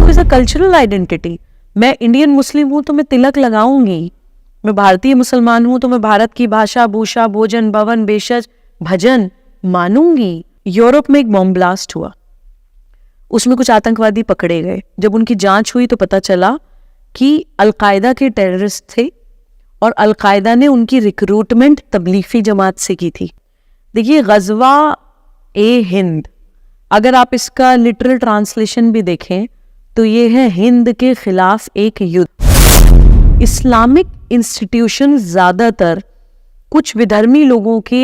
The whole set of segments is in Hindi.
Hindu is a cultural identity. मैं इंडियन मुस्लिम हूँ तो मैं तिलक लगाऊंगी, मैं भारतीय मुसलमान हूँ तो मैं भारत की भाषा, भूषा, भोजन, भवन, भेषज, भजन मानूंगी। यूरोप में एक बॉम्ब ब्लास्ट हुआ, उसमें कुछ आतंकवादी पकड़े गए। जब उनकी जांच हुई तो पता चला कि अलकायदा के टेररिस्ट थे और अलकायदा ने उनकी रिक्रूटमेंट तबलीगी जमात से की थी। देखिए, गजवा ए हिंद, अगर आप इसका लिटरल ट्रांसलेशन भी देखें तो ये है हिंद के खिलाफ एक युद्ध। इस्लामिक इंस्टीट्यूशन ज्यादातर कुछ विधर्मी लोगों के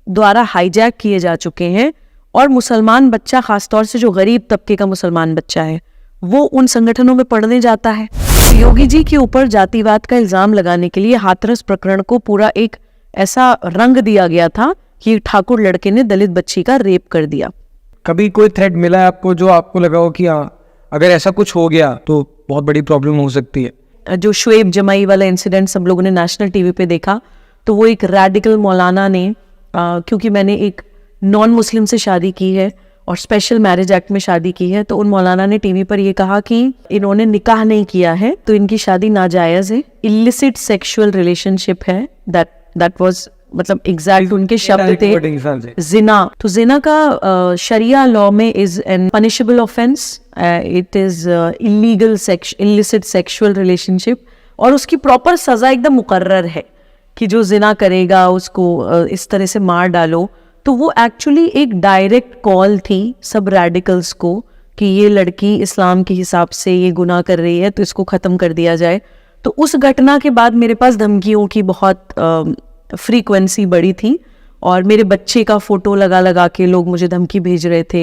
द्वारा हाईजैक किए जा चुके हैं और मुसलमान बच्चा, खासतौर से जो गरीब तबके का मुसलमान बच्चा है, वो उन संगठनों में पढ़ने जाता है। तो योगी जी के ऊपर जातिवाद का इल्जाम लगाने के लिए हाथरस प्रकरण को पूरा एक ऐसा रंग दिया गया था कि ठाकुर लड़के ने दलित बच्ची का रेप कर दिया। कभी कोई थ्रेट मिला है आपको जो आपको लगा हो कि हाँ, अगर ऐसा कुछ हो गया तो बहुत बड़ी प्रॉब्लम हो सकती है? जो शुएब जमाई वाला इंसिडेंट सब लोगों ने नेशनल टीवी पे देखा, तो वो एक रेडिकल मौलाना ने, क्योंकि मैंने एक नॉन मुस्लिम से शादी की है और स्पेशल मैरिज एक्ट में शादी की है, तो उन मौलाना ने टीवी पर ये कहा कि इन्होंने निकाह नहीं किया है तो इनकी शादी नाजायज है, इलिसिट सेक्सुअल रिलेशनशिप है। दैट वाज मतलब एग्जैक्ट उनके शब्द थे, जिना। तो जिना का शरिया लॉ में is an punishable offence, it is illegal illicit sexual relationship, और उसकी प्रॉपर सजा एकदम मुकर्रर है कि जो जिना करेगा उसको इस तरह से मार डालो। तो वो एक्चुअली एक डायरेक्ट कॉल थी सब रेडिकल्स को कि ये लड़की इस्लाम के हिसाब से ये गुनाह कर रही है तो इसको ख़त्म कर दिया जाए। तो उस घटना के बाद मेरे पास धमकियों की बहुत फ्रीक्वेंसी बढ़ी थी और मेरे बच्चे का फ़ोटो लगा लगा के लोग मुझे धमकी भेज रहे थे,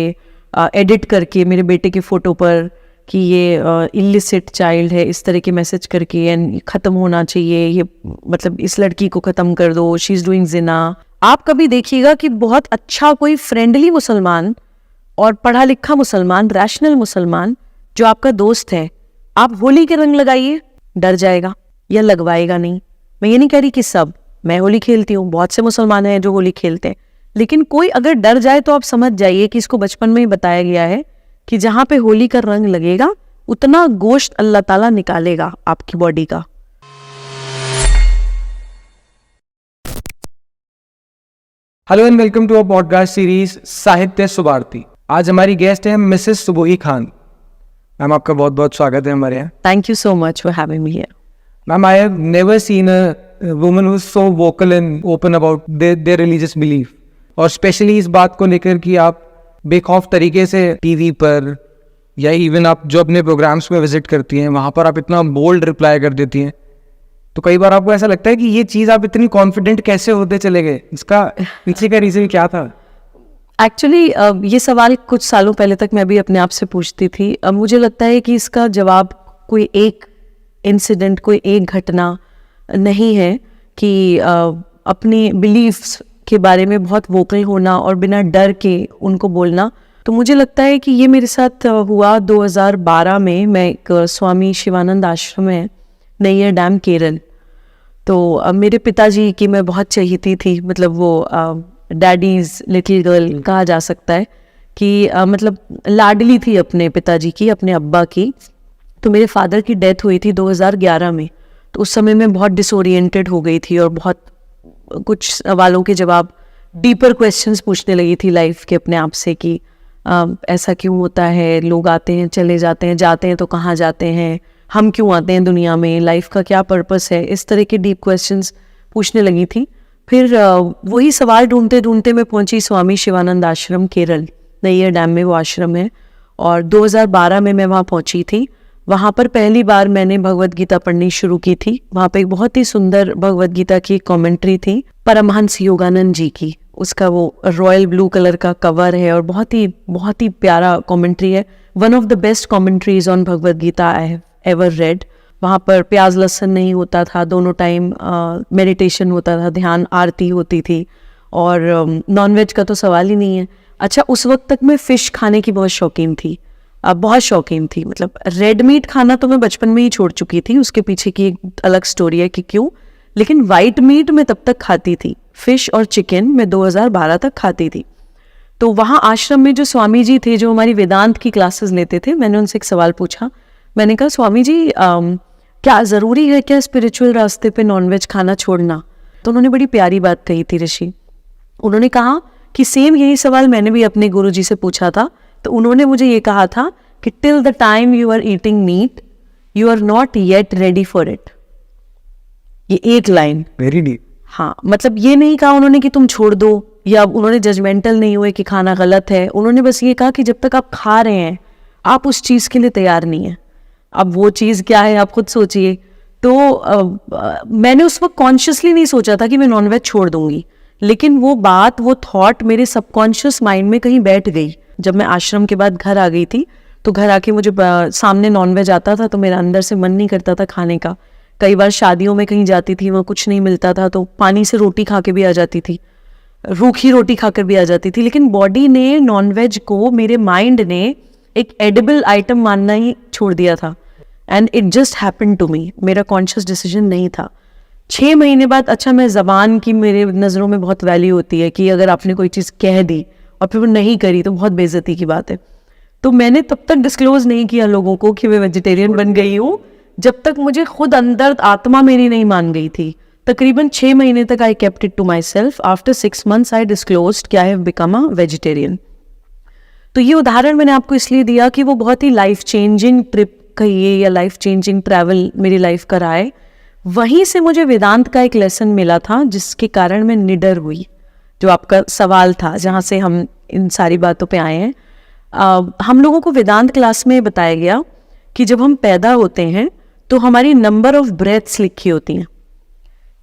एडिट करके मेरे बेटे के फ़ोटो पर कि ये इलिसिट चाइल्ड है, इस तरह के मैसेज करके, एंड ख़त्म होना चाहिए ये, मतलब इस लड़की को ख़त्म कर दो, शी इज़ डूइंग जिना। आप कभी देखिएगा कि बहुत अच्छा कोई फ्रेंडली मुसलमान और पढ़ा लिखा मुसलमान, रैशनल मुसलमान जो आपका दोस्त है, आप होली के रंग लगाइए, डर जाएगा या लगवाएगा नहीं। मैं ये नहीं कह रही कि सब, मैं होली खेलती हूँ, बहुत से मुसलमान हैं जो होली खेलते हैं, लेकिन कोई अगर डर जाए तो आप समझ जाइए कि इसको बचपन में ही बताया गया है कि जहाँ पे होली का रंग लगेगा उतना गोश्त अल्लाह ताला निकालेगा आपकी बॉडी का। Hello and welcome to our podcast series Sahitya Subharti. आज हमारी गेस्ट है मिसेस सुबोही खान। मैम, आपका बहुत बहुत स्वागत है हमारे यहाँ। Thank you so much for having me here. Ma'am, I have never seen a woman who is so vocal and open about their religious belief, और स्पेशली इस बात को लेकर कि आप बेखौफ तरीके से टीवी पर या इवन आप जो अपने प्रोग्राम्स में विजिट करती हैं वहाँ पर आप इतना बोल्ड रिप्लाई कर देती हैं। तो कई बार आपको ऐसा लगता है कि ये चीज़ आप इतनी कॉन्फिडेंट कैसे होते चले गए, इसका पीछे का रीज़न क्या था? एक्चुअली ये सवाल कुछ सालों पहले तक मैं भी अपने आप से पूछती थी। अब मुझे लगता है कि इसका जवाब कोई एक इंसिडेंट, कोई एक घटना नहीं है कि अपनी बिलीफ्स के बारे में बहुत वोकल होना और बिना डर के उनको बोलना। तो मुझे लगता है कि ये मेरे साथ हुआ 2012 में। मैं एक स्वामी शिवानंद आश्रम है नैयर डैम, केरल। तो मेरे पिताजी की मैं बहुत चाहती थी, मतलब वो डैडीज लिटिल गर्ल कहा जा सकता है कि मतलब लाडली थी अपने पिताजी की, अपने अब्बा की। तो मेरे फादर की डेथ हुई थी 2011 में। तो उस समय मैं बहुत डिसोरिएंटेड हो गई थी और बहुत कुछ सवालों के जवाब, डीपर क्वेश्चंस पूछने लगी थी लाइफ के अपने आप से कि ऐसा क्यों होता है, लोग आते हैं चले जाते हैं, जाते हैं तो कहाँ जाते हैं, हम क्यों आते हैं दुनिया में, लाइफ का क्या पर्पस है, इस तरह के डीप क्वेश्चंस पूछने लगी थी। फिर वही सवाल ढूंढते ढूंढते मैं पहुंची स्वामी शिवानंद आश्रम, केरल, नैयर डैम में वो आश्रम है, और 2012 में मैं वहाँ पहुंची थी। वहाँ पर पहली बार मैंने भगवद गीता पढ़नी शुरू की थी। वहाँ पे एक बहुत ही सुंदर भगवद गीता की कमेंट्री थी परमहंस योगानंद जी की। उसका वो रॉयल ब्लू कलर का कवर है और बहुत ही प्यारा कमेंट्री है। One of the best commentaries on Bhagavad Gita I have ever read. वहाँ पर प्याज लहसुन नहीं होता था, दोनों टाइम मेडिटेशन होता था, ध्यान आरती होती थी, और नॉनवेज का तो सवाल ही नहीं है। अच्छा, उस वक्त तक मैं फ़िश खाने की बहुत शौकीन थी, बहुत शौकीन थी। मतलब रेड मीट खाना तो मैं बचपन में ही छोड़ चुकी थी, उसके पीछे की एक अलग स्टोरी है कि क्यों, लेकिन वाइट मीट मैं तब तक खाती थी। फ़िश और चिकन मैं 2012 तक खाती थी। तो वहाँ आश्रम में जो स्वामी जी थे जो हमारी वेदांत की क्लासेस लेते थे, मैंने उनसे एक सवाल पूछा। मैंने कहा स्वामी जी क्या ज़रूरी है क्या स्पिरिचुअल रास्ते पे नॉनवेज खाना छोड़ना? तो उन्होंने बड़ी प्यारी बात कही थी ऋषि। उन्होंने कहा कि सेम यही सवाल मैंने भी अपने गुरु जी से पूछा था, तो उन्होंने मुझे ये कहा था कि till the time you are eating meat you are not yet ready for it. ये एक लाइन वेरी डीप। हाँ, मतलब ये नहीं कहा उन्होंने कि तुम छोड़ दो, या उन्होंने जजमेंटल नहीं हुए कि खाना गलत है। उन्होंने बस ये कहा कि जब तक आप खा रहे हैं आप उस चीज़ के लिए तैयार नहीं है। अब वो चीज़ क्या है आप खुद सोचिए। तो मैंने उस वक्त कॉन्शियसली नहीं सोचा था कि मैं नॉनवेज छोड़ दूंगी, लेकिन वो बात, वो थॉट मेरे सबकॉन्शियस माइंड में कहीं बैठ गई। जब मैं आश्रम के बाद घर आ गई थी तो घर आके मुझे सामने नॉनवेज आता था तो मेरा अंदर से मन नहीं करता था खाने का। कई बार शादियों में कहीं जाती थी, वहाँ कुछ नहीं मिलता था तो पानी से रोटी खा के भी आ जाती थी, रूखी रोटी खाकर भी आ जाती थी। लेकिन बॉडी ने नॉनवेज को, मेरे माइंड ने एक एडिबल आइटम मानना ही छोड़ दिया था। And it just happened to me, मेरा कॉन्शियस डिसीजन नहीं था। 6 महीने बाद, अच्छा मैं ज़बान की मेरे नज़रों में बहुत वैल्यू होती है कि अगर आपने कोई चीज़ कह दी और फिर वो नहीं करी तो बहुत बेइज्जती की बात है। तो मैंने तब तक डिस्क्लोज नहीं किया लोगों को कि मैं वेजिटेरियन बन गई हूँ जब तक मुझे खुद अंदर आत्मा मेरी नहीं मान गई थी। तकरीबन 6 महीने तक I kept it to myself. After 6 months I disclosed कि I have become a vegetarian. तो ये उदाहरण मैंने आपको इसलिए दिया कि वो बहुत ही लाइफ चेंजिंग ट्रिप कहिए या लाइफ चेंजिंग ट्रैवल मेरी लाइफ का रहा है। वहीं से मुझे वेदांत का एक लेसन मिला था जिसके कारण मैं निडर हुई। जो आपका सवाल था जहाँ से हम इन सारी बातों पे आए हैं, हम लोगों को वेदांत क्लास में बताया गया कि जब हम पैदा होते हैं तो हमारी नंबर ऑफ ब्रेथ्स लिखी होती हैं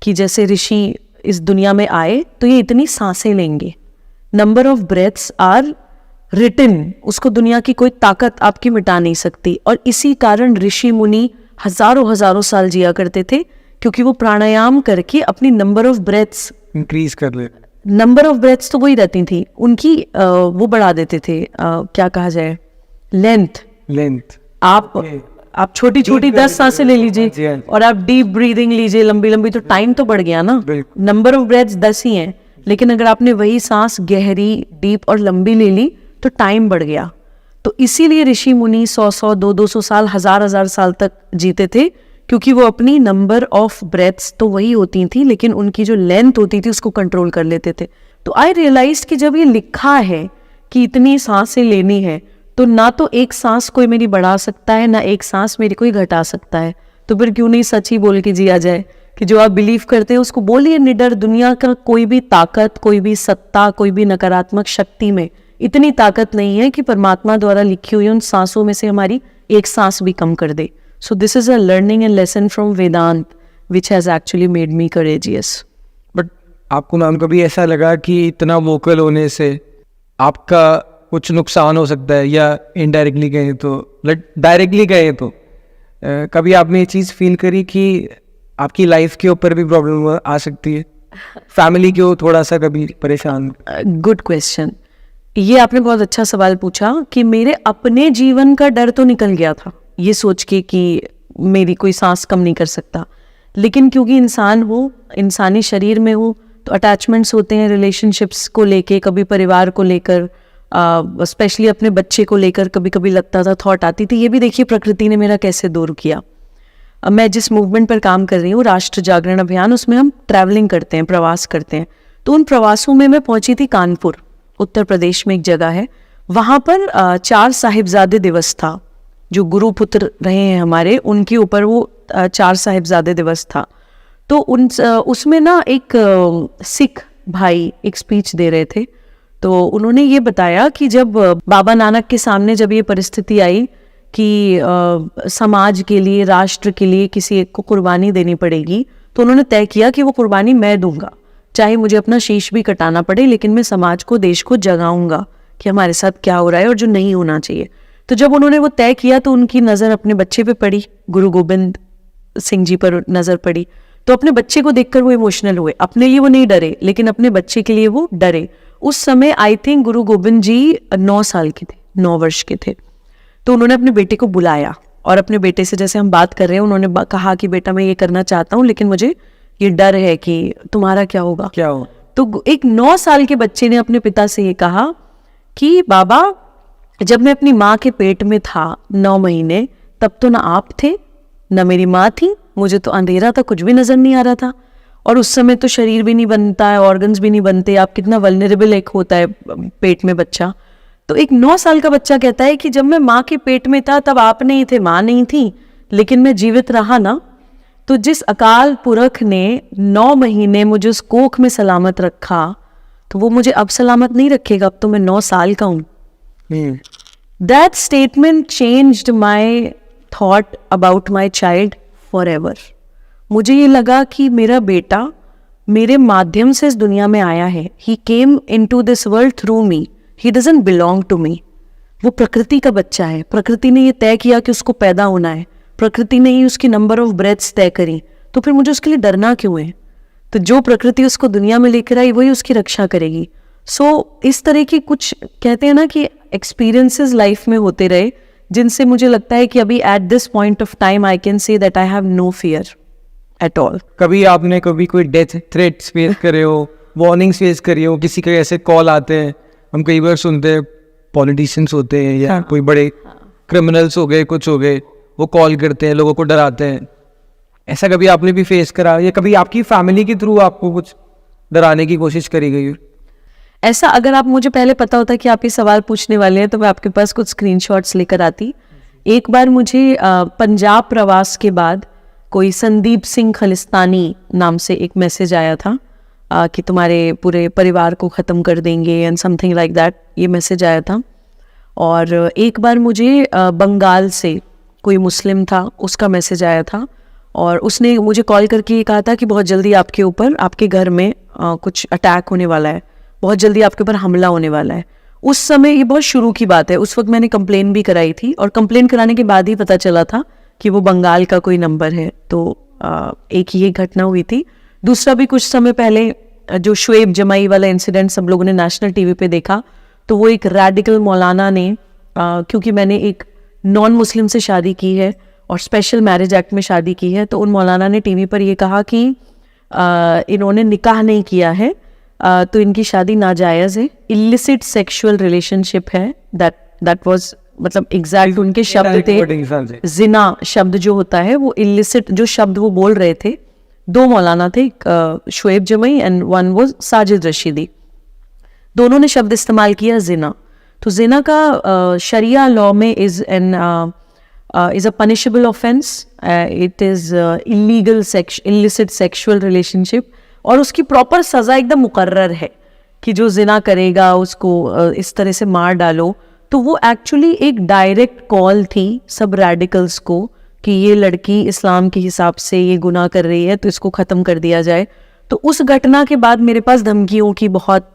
कि जैसे ऋषि इस दुनिया में आए तो ये इतनी सांसें लेंगे। Number of breaths are written, उसको दुनिया की कोई ताकत आपकी मिटा नहीं सकती। और इसी कारण ऋषि मुनि हजारों हजारों साल जिया करते थे क्योंकि वो प्राणायाम करके अपनी नंबर ऑफ ब्रेथ्स इंक्रीज कर ले। नंबर ऑफ ब्रेथ्स तो वही रहती थी उनकी, वो बढ़ा देते थे, क्या कहा जाए, लेंथ। आप छोटी छोटी 10 सांसें ले लीजिए और आप डीप ब्रीदिंग लीजिए लंबी लंबी, तो टाइम तो बढ़ गया ना। नंबर ऑफ ब्रेथ्स 10 ही हैं, लेकिन अगर आपने वही सांस गहरी, डीप और लंबी ले ली तो टाइम बढ़ गया। तो इसीलिए ऋषि मुनि 100 200 साल, हजार साल तक जीते थे क्योंकि वो अपनी नंबर ऑफ ब्रेथ्स तो वही होती थी लेकिन उनकी जो लेंथ होती थी उसको कंट्रोल कर लेते थे। तो आई रियलाइज्ड कि जब ये लिखा है कि इतनी सांसें लेनी है तो ना तो एक सांस कोई मेरी बढ़ा सकता है ना एक सांस मेरी कोई घटा सकता है। तो फिर क्यों नहीं सच ही बोल के जिया जाए कि जो आप बिलीव करते हैं उसको बोलिए निडर। दुनिया का कोई भी ताकत, कोई भी सत्ता, कोई भी नकारात्मक शक्ति में इतनी ताकत नहीं है कि परमात्मा द्वारा लिखी हुई उन सांसों में से हमारी एक सांस भी कम कर दे। So this is a learning and lesson from Vedanta which has actually made me courageous. But आपको मैम कभी ऐसा लगा कि इतना वोकल होने से आपका कुछ नुकसान हो सकता है, या इनडायरेक्टली कहें तो, डायरेक्टली कहें तो कभी आपने ये चीज़ फील करी कि आपकी लाइफ के ऊपर भी प्रॉब्लम आ सकती है, फैमिली को थोड़ा सा कभी परेशान? Good question. ये आपने बहुत अच्छा सवाल पूछा कि मेरे अपने जीवन का डर तो निकल गया था ये सोच के कि मेरी कोई सांस कम नहीं कर सकता, लेकिन क्योंकि इंसान हो, इंसानी शरीर में हो, तो अटैचमेंट्स होते हैं रिलेशनशिप्स को लेके, कभी परिवार को लेकर, स्पेशली अपने बच्चे को लेकर कभी कभी लगता था, थॉट आती थी। ये भी देखिए प्रकृति ने मेरा कैसे दूर किया। अब मैं जिस मूवमेंट पर काम कर रही हूँ, राष्ट्र जागरण अभियान, उसमें हम ट्रैवलिंग करते हैं, प्रवास करते हैं। तो उन प्रवासों में मैं पहुंची थी कानपुर, उत्तर प्रदेश में एक जगह है, वहाँ पर 4 साहिबजादे दिवस था। जो गुरुपुत्र रहे हैं हमारे, उनके ऊपर वो 4 साहिबजादे दिवस था। तो उसमें ना एक सिख भाई एक स्पीच दे रहे थे। तो उन्होंने ये बताया कि जब बाबा नानक के सामने जब ये परिस्थिति आई कि समाज के लिए, राष्ट्र के लिए किसी एक को कुर्बानी देनी पड़ेगी, तो उन्होंने तय किया कि वो कुर्बानी मैं दूंगा, चाहे मुझे अपना शीश भी कटाना पड़े, लेकिन मैं समाज को, देश को जगाऊंगा कि हमारे साथ क्या हो रहा है और जो नहीं होना चाहिए। तो जब उन्होंने वो तय किया तो उनकी नज़र अपने बच्चे पे पड़ी, गुरु गोबिंद सिंह जी पर नज़र पड़ी। तो अपने बच्चे को देखकर वो इमोशनल हुए। अपने लिए वो नहीं डरे, लेकिन अपने बच्चे के लिए वो डरे। उस समय आई थिंक गुरु गोबिंद जी 9 साल के थे, 9 वर्ष के थे। तो उन्होंने अपने बेटे को बुलाया और अपने बेटे से जैसे हम बात कर रहे हैं, उन्होंने कहा कि बेटा मैं ये करना चाहता हूँ, लेकिन मुझे ये डर है कि तुम्हारा क्या होगा। क्या हो? तो एक 9 साल के बच्चे ने अपने पिता से ये कहा कि बाबा जब मैं अपनी माँ के पेट में था 9 महीने, तब तो ना आप थे ना मेरी माँ थी, मुझे तो अंधेरा था, कुछ भी नज़र नहीं आ रहा था। और उस समय तो शरीर भी नहीं बनता है, ऑर्गन्स भी नहीं बनते, आप कितना वल्नरेबल एक होता है पेट में बच्चा। तो एक 9 साल का बच्चा कहता है कि जब मैं माँ के पेट में था तब आप नहीं थे, माँ नहीं थी, लेकिन मैं जीवित रहा ना। तो जिस अकाल पुरख ने 9 महीने मुझे उस कोख में सलामत रखा, तो वो मुझे अब सलामत नहीं रखेगा, अब तो मैं 9 साल का हूँ। That statement changed my thought about my child forever. मुझे ये लगा कि मेरा बेटा मेरे माध्यम से इस दुनिया में आया है. He came into this world through me. He doesn't belong to me. वो प्रकृति का बच्चा है. प्रकृति ने ये तय किया कि उसको पैदा होना है. प्रकृति ने ही उसकी नंबर ऑफ ब्रेथ्स तय करी. तो फिर मुझे उसके लिए डरना क्यों है? तो जो प्रकृति उसको दुनिया में लेकर आई वही उसकी रक्षा करेगी. सो इस तरह की कुछ कहते हैं ना कि एक्सपीरियंसेस लाइफ में होते रहे, जिनसे मुझे लगता है कि अभी at this point of time I can say that I have no fear at all. कभी आपने कोई डेथ थ्रेट्स फेस करे हो, वार्निंग्स फेस करी हो, किसी के ऐसे कॉल आते हैं, हम कई बार सुनते हैं पॉलिटिशियंस होते हैं या कोई बड़े क्रिमिनल्स हो गए, कुछ हो गए, वो कॉल करते हैं, लोगों को डराते हैं. ऐसा कभी आपने भी फेस करा या कभी आपकी फैमिली के थ्रू आपको कुछ डराने की कोशिश करी गई? ऐसा अगर आप मुझे पहले पता होता कि आप ये सवाल पूछने वाले हैं तो मैं आपके पास कुछ स्क्रीनशॉट्स लेकर आती. एक बार मुझे पंजाब प्रवास के बाद कोई संदीप सिंह खलिस्तानी नाम से एक मैसेज आया था कि तुम्हारे पूरे परिवार को ख़त्म कर देंगे एंड समथिंग लाइक दैट. ये मैसेज आया था. और एक बार मुझे बंगाल से कोई मुस्लिम था, उसका मैसेज आया था और उसने मुझे कॉल करके ये कहा था कि बहुत जल्दी आपके ऊपर, आपके घर में कुछ अटैक होने वाला है, बहुत जल्दी आपके ऊपर हमला होने वाला है. उस समय ये बहुत शुरू की बात है, उस वक्त मैंने कंप्लेन भी कराई थी और कंप्लेन कराने के बाद ही पता चला था कि वो बंगाल का कोई नंबर है. तो एक ये घटना हुई थी. दूसरा भी कुछ समय पहले जो शुएब जमाई वाला इंसिडेंट सब लोगों ने नेशनल टीवी पे देखा, तो वो एक रेडिकल मौलाना ने क्योंकि मैंने एक नॉन मुस्लिम से शादी की है और स्पेशल मैरिज एक्ट में शादी की है, तो उन मौलाना ने टीवी पर ये कहा कि इन्होंने निकाह नहीं किया है तो इनकी शादी नाजायज़ है, इलिसिट सेक्सुअल रिलेशनशिप है. दैट वाज मतलब एग्जैक्ट उनके शब्द थे. जिना शब्द जो होता है वो इलिसिट, जो शब्द वो बोल रहे थे. 2 मौलाना थे, Shoaib Jamai and one was Sajid Rashidi. दोनों ने शब्द इस्तेमाल किया जिना. तो जिना का शरिया लॉ में is a punishable offence. It is illegal illicit sexual relationship और उसकी प्रॉपर सज़ा एकदम मुकर्रर है कि जो जिना करेगा उसको इस तरह से मार डालो. तो वो एक्चुअली एक डायरेक्ट कॉल थी सब रेडिकल्स को कि ये लड़की इस्लाम के हिसाब से ये गुनाह कर रही है तो इसको ख़त्म कर दिया जाए. तो उस घटना के बाद मेरे पास धमकियों की बहुत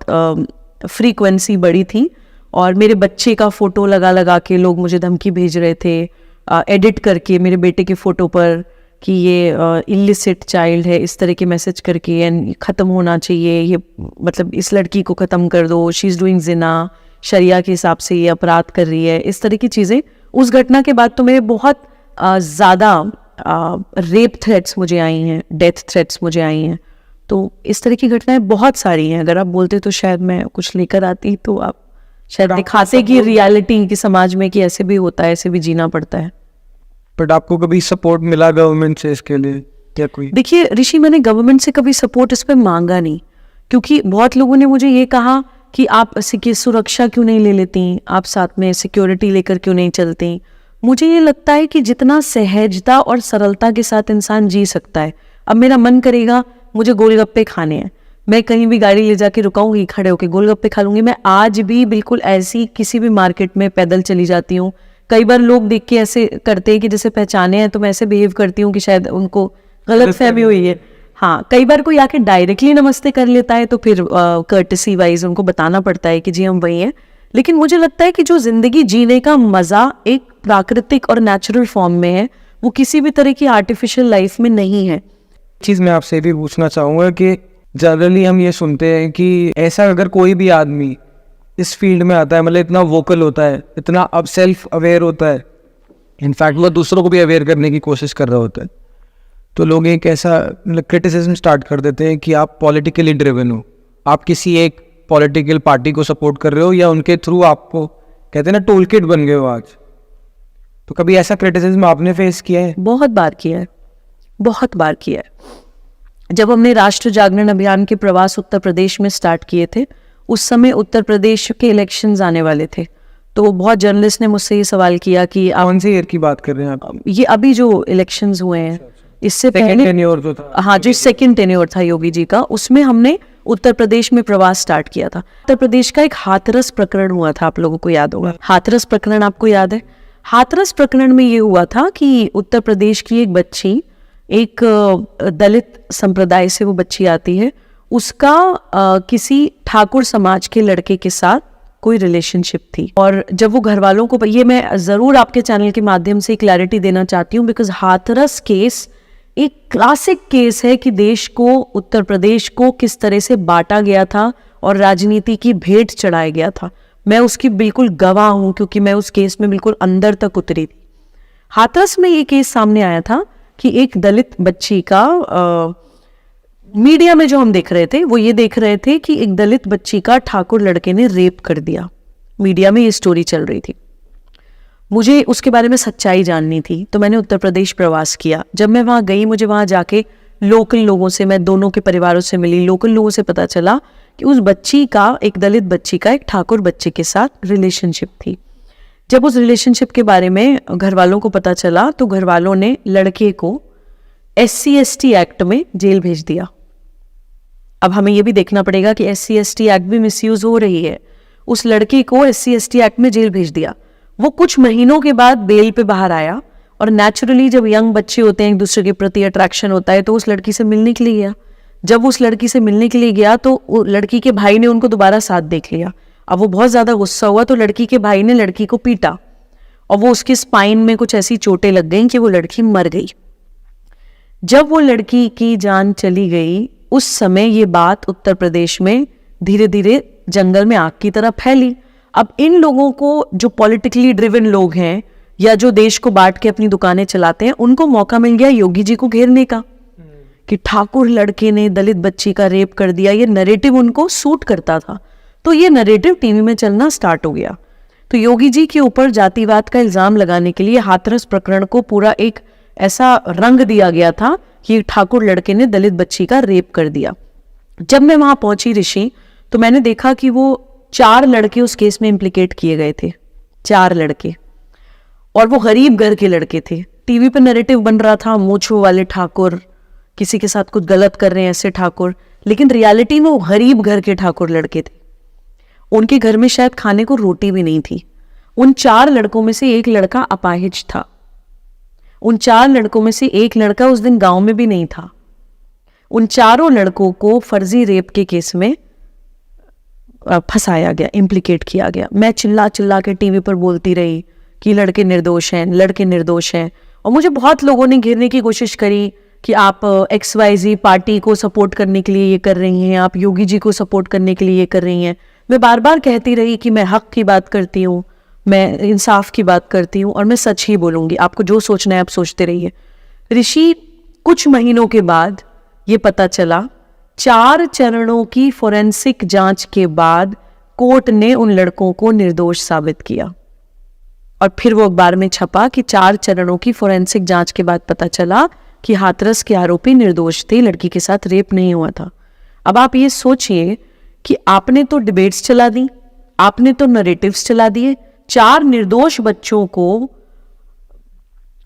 फ्रीक्वेंसी बढ़ी थी और मेरे बच्चे का फ़ोटो लगा लगा के लोग मुझे धमकी भेज रहे थे, एडिट करके मेरे बेटे के फ़ोटो पर कि ये इलिसिट चाइल्ड है, इस तरह के मैसेज करके एंड ख़त्म होना चाहिए, ये मतलब इस लड़की को ख़त्म कर दो, शी इज़ डूइंग जिना, शरिया के हिसाब से ये अपराध कर रही है, इस तरह की चीज़ें. उस घटना के बाद तो मेरे बहुत ज़्यादा रेप थ्रेट्स मुझे आई हैं, डेथ थ्रेट्स मुझे आई हैं. तो इस तरह की घटनाएं बहुत सारी हैं. अगर आप बोलते तो शायद मैं कुछ लेकर आती, तो आप शायद दिखाते कि रियलिटी की समाज में कि ऐसे भी होता है, ऐसे भी जीना पड़ता है. बट आपको कभी सपोर्ट मिला गवर्नमेंट से इसके लिए क्या कोई? देखिए ऋषि, मैंने गवर्नमेंट से कभी सपोर्ट इस पर मांगा नहीं, क्योंकि बहुत लोगों ने मुझे ये कहा कि आप की सुरक्षा क्यों नहीं ले लेती, आप साथ में सिक्योरिटी लेकर क्यों नहीं चलती. मुझे ये लगता है कि जितना सहजता और सरलता के साथ इंसान जी सकता है. अब मेरा मन करेगा मुझे गोलगप्पे खाने हैं, मैं कहीं भी गाड़ी ले जाके रुकाऊंगी, खड़े होकर गोलगप्पे खा लूंगी. मैं आज भी बिल्कुल ऐसी किसी भी मार्केट में पैदल चली जाती हूँ. कई बार लोग देख के ऐसे करते हैं कि जैसे पहचाने हैं, तो मैं ऐसे बिहेव करती हूँ कि शायद उनको गलत फहमी हुई है. हाँ, कई बार कोई आके डायरेक्टली नमस्ते कर लेता है तो फिर कर्टसी वाइज उनको बताना पड़ता है कि जी हम वही हैं. लेकिन मुझे लगता है कि जो जिंदगी जीने का मज़ा एक प्राकृतिक और नेचुरल फॉर्म में है, वो किसी भी तरह की आर्टिफिशियल लाइफ में नहीं है. चीज़ मैं आपसे भी पूछना चाहूँगा कि जनरली हम ये सुनते हैं कि ऐसा अगर कोई भी आदमी इस फील्ड में आता है, मतलब इतना वोकल होता है, इतना अब सेल्फ अवेयर होता है, इनफैक्ट वो दूसरों को भी अवेयर करने की कोशिश कर रहा होता है, तो लोग एक ऐसा मतलब क्रिटिसिज्म स्टार्ट कर देते हैं कि आप पॉलिटिकली ड्रिवन हो, आप किसी एक पॉलिटिकल पार्टी को सपोर्ट कर रहे हो या उनके थ्रू आपको कहते हैं ना टूल किट बन गए हो आज, तो कभी ऐसा क्रिटिसिज्म आपने फेस किया है? बहुत बार किया है, बहुत बार किया है। जब हमने राष्ट्र जागरण अभियान के प्रवास उत्तर प्रदेश में स्टार्ट किए थे, उस समय उत्तर प्रदेश के इलेक्शंस आने वाले थे, तो बहुत जर्नलिस्ट ने मुझसे ये सवाल किया कि कौन से ईयर की बात कर रहे हैं आप? ये अभी जो इलेक्शंस हुए हैं इससे सेकंड पहले, टेन्योर जो था, हाँ जो सेकंड टेन्योर था योगी जी का, उसमें हमने उत्तर प्रदेश में प्रवास स्टार्ट किया था। उत्तर प्रदेश का एक हाथरस प्रकरण हुआ था, आप लोगों को याद होगा। हाथरस प्रकरण आपको याद है? हाथरस प्रकरण में ये हुआ था कि उत्तर प्रदेश की एक बच्ची, एक दलित संप्रदाय से वो बच्ची आती है, उसका किसी ठाकुर समाज के लड़के के साथ कोई रिलेशनशिप थी। और जब वो घर वालों को, ये मैं जरूर आपके चैनल के माध्यम से क्लैरिटी देना चाहती हूँ, बिकॉज हाथरस केस एक क्लासिक केस है कि देश को, उत्तर प्रदेश को किस तरह से बांटा गया था और राजनीति की भेंट चढ़ाया गया था। मैं उसकी बिल्कुल गवाह हूं क्योंकि मैं उस केस में बिल्कुल अंदर तक उतरी थी। हाथरस में ये केस सामने आया था कि एक दलित बच्ची का, मीडिया में जो हम देख रहे थे वो ये देख रहे थे कि एक दलित बच्ची का ठाकुर लड़के ने रेप कर दिया। मीडिया में ये स्टोरी चल रही थी। मुझे उसके बारे में सच्चाई जाननी थी, तो मैंने उत्तर प्रदेश प्रवास किया। जब मैं वहाँ गई, मुझे वहाँ जाके लोकल लोगों से, मैं दोनों के परिवारों से मिली, लोकल लोगों से पता चला कि उस बच्ची का, एक दलित बच्ची का एक ठाकुर बच्चे के साथ रिलेशनशिप थी। जब उस रिलेशनशिप के बारे में घर वालों को पता चला तो घर वालों ने लड़के को SC/ST एक्ट में जेल भेज दिया। अब हमें यह भी देखना पड़ेगा कि SC/ST एक्ट भी मिसयूज हो रही है। उस लड़के को SC/ST एक्ट में जेल भेज दिया। वो कुछ महीनों के बाद बेल पे बाहर आया और नेचुरली जब यंग बच्चे होते हैं, एक दूसरे के प्रति अट्रैक्शन होता है, तो उस लड़की से मिलने के लिए गया। जब उस लड़की से मिलने के लिए गया तो लड़की के भाई ने उनको दोबारा साथ देख लिया। अब वो बहुत ज्यादा गुस्सा हुआ तो लड़की के भाई ने लड़की को पीटा और वो उसके स्पाइन में कुछ ऐसी चोटें लग गई कि वो लड़की मर गई। जब वो लड़की की जान चली गई, उस समय ये बात उत्तर प्रदेश में धीरे धीरे जंगल में आग की तरह फैली। अब इन लोगों को, जो पॉलिटिकली ड्रिवन लोग हैं या जो देश को बांट के अपनी दुकानें चलाते हैं, उनको मौका मिल गया योगी जी को घेरने का कि ठाकुर लड़के ने दलित बच्ची का रेप कर दिया। ये नरेटिव उनको सूट करता था, तो ये नरेटिव टीवी में चलना स्टार्ट हो गया। तो योगी जी के ऊपर जातिवाद का इल्जाम लगाने के लिए हाथरस प्रकरण को पूरा एक ऐसा रंग दिया गया था कि ठाकुर लड़के ने दलित बच्ची का रेप कर दिया। जब मैं वहां पहुंची ऋषि, तो मैंने देखा कि वो 4 लड़के उस केस में इम्प्लीकेट किए गए थे, 4 लड़के, और वो गरीब घर के लड़के थे। टीवी पे नैरेटिव बन रहा था, मूंछों वाले ठाकुर किसी के साथ कुछ गलत कर रहे हैं ऐसे ठाकुर, लेकिन रियलिटी में वो गरीब घर के ठाकुर लड़के थे। उनके घर में शायद खाने को रोटी भी नहीं थी। उन 4 लड़कों में से एक लड़का अपाहिज था। उन 4 लड़कों में से एक लड़का उस दिन गांव में भी नहीं था। उन चारों लड़कों को फर्जी रेप के केस में फंसाया गया, इम्प्लीकेट किया गया। मैं चिल्ला चिल्ला के टीवी पर बोलती रही कि लड़के निर्दोष हैं, लड़के निर्दोष हैं, और मुझे बहुत लोगों ने घेरने की कोशिश करी कि आप XYZ पार्टी को सपोर्ट करने के लिए ये कर रही हैं, आप योगी जी को सपोर्ट करने के लिए ये कर रही हैं। मैं बार बार कहती रही कि मैं हक की बात करती हूँ, मैं इंसाफ की बात करती हूँ और मैं सच ही बोलूँगी। आपको जो सोचना है आप सोचते रहिए। ऋषि, कुछ महीनों के बाद ये पता चला, 4 चरणों की फोरेंसिक जांच के बाद कोर्ट ने उन लड़कों को निर्दोष साबित किया। और फिर वो अखबार में छपा कि 4 चरणों की फोरेंसिक जांच के बाद पता चला कि हाथरस के आरोपी निर्दोष थे, लड़की के साथ रेप नहीं हुआ था। अब आप ये सोचिए कि आपने तो डिबेट्स चला दी, आपने तो नरेटिव्स चला दिए, 4 निर्दोष बच्चों को,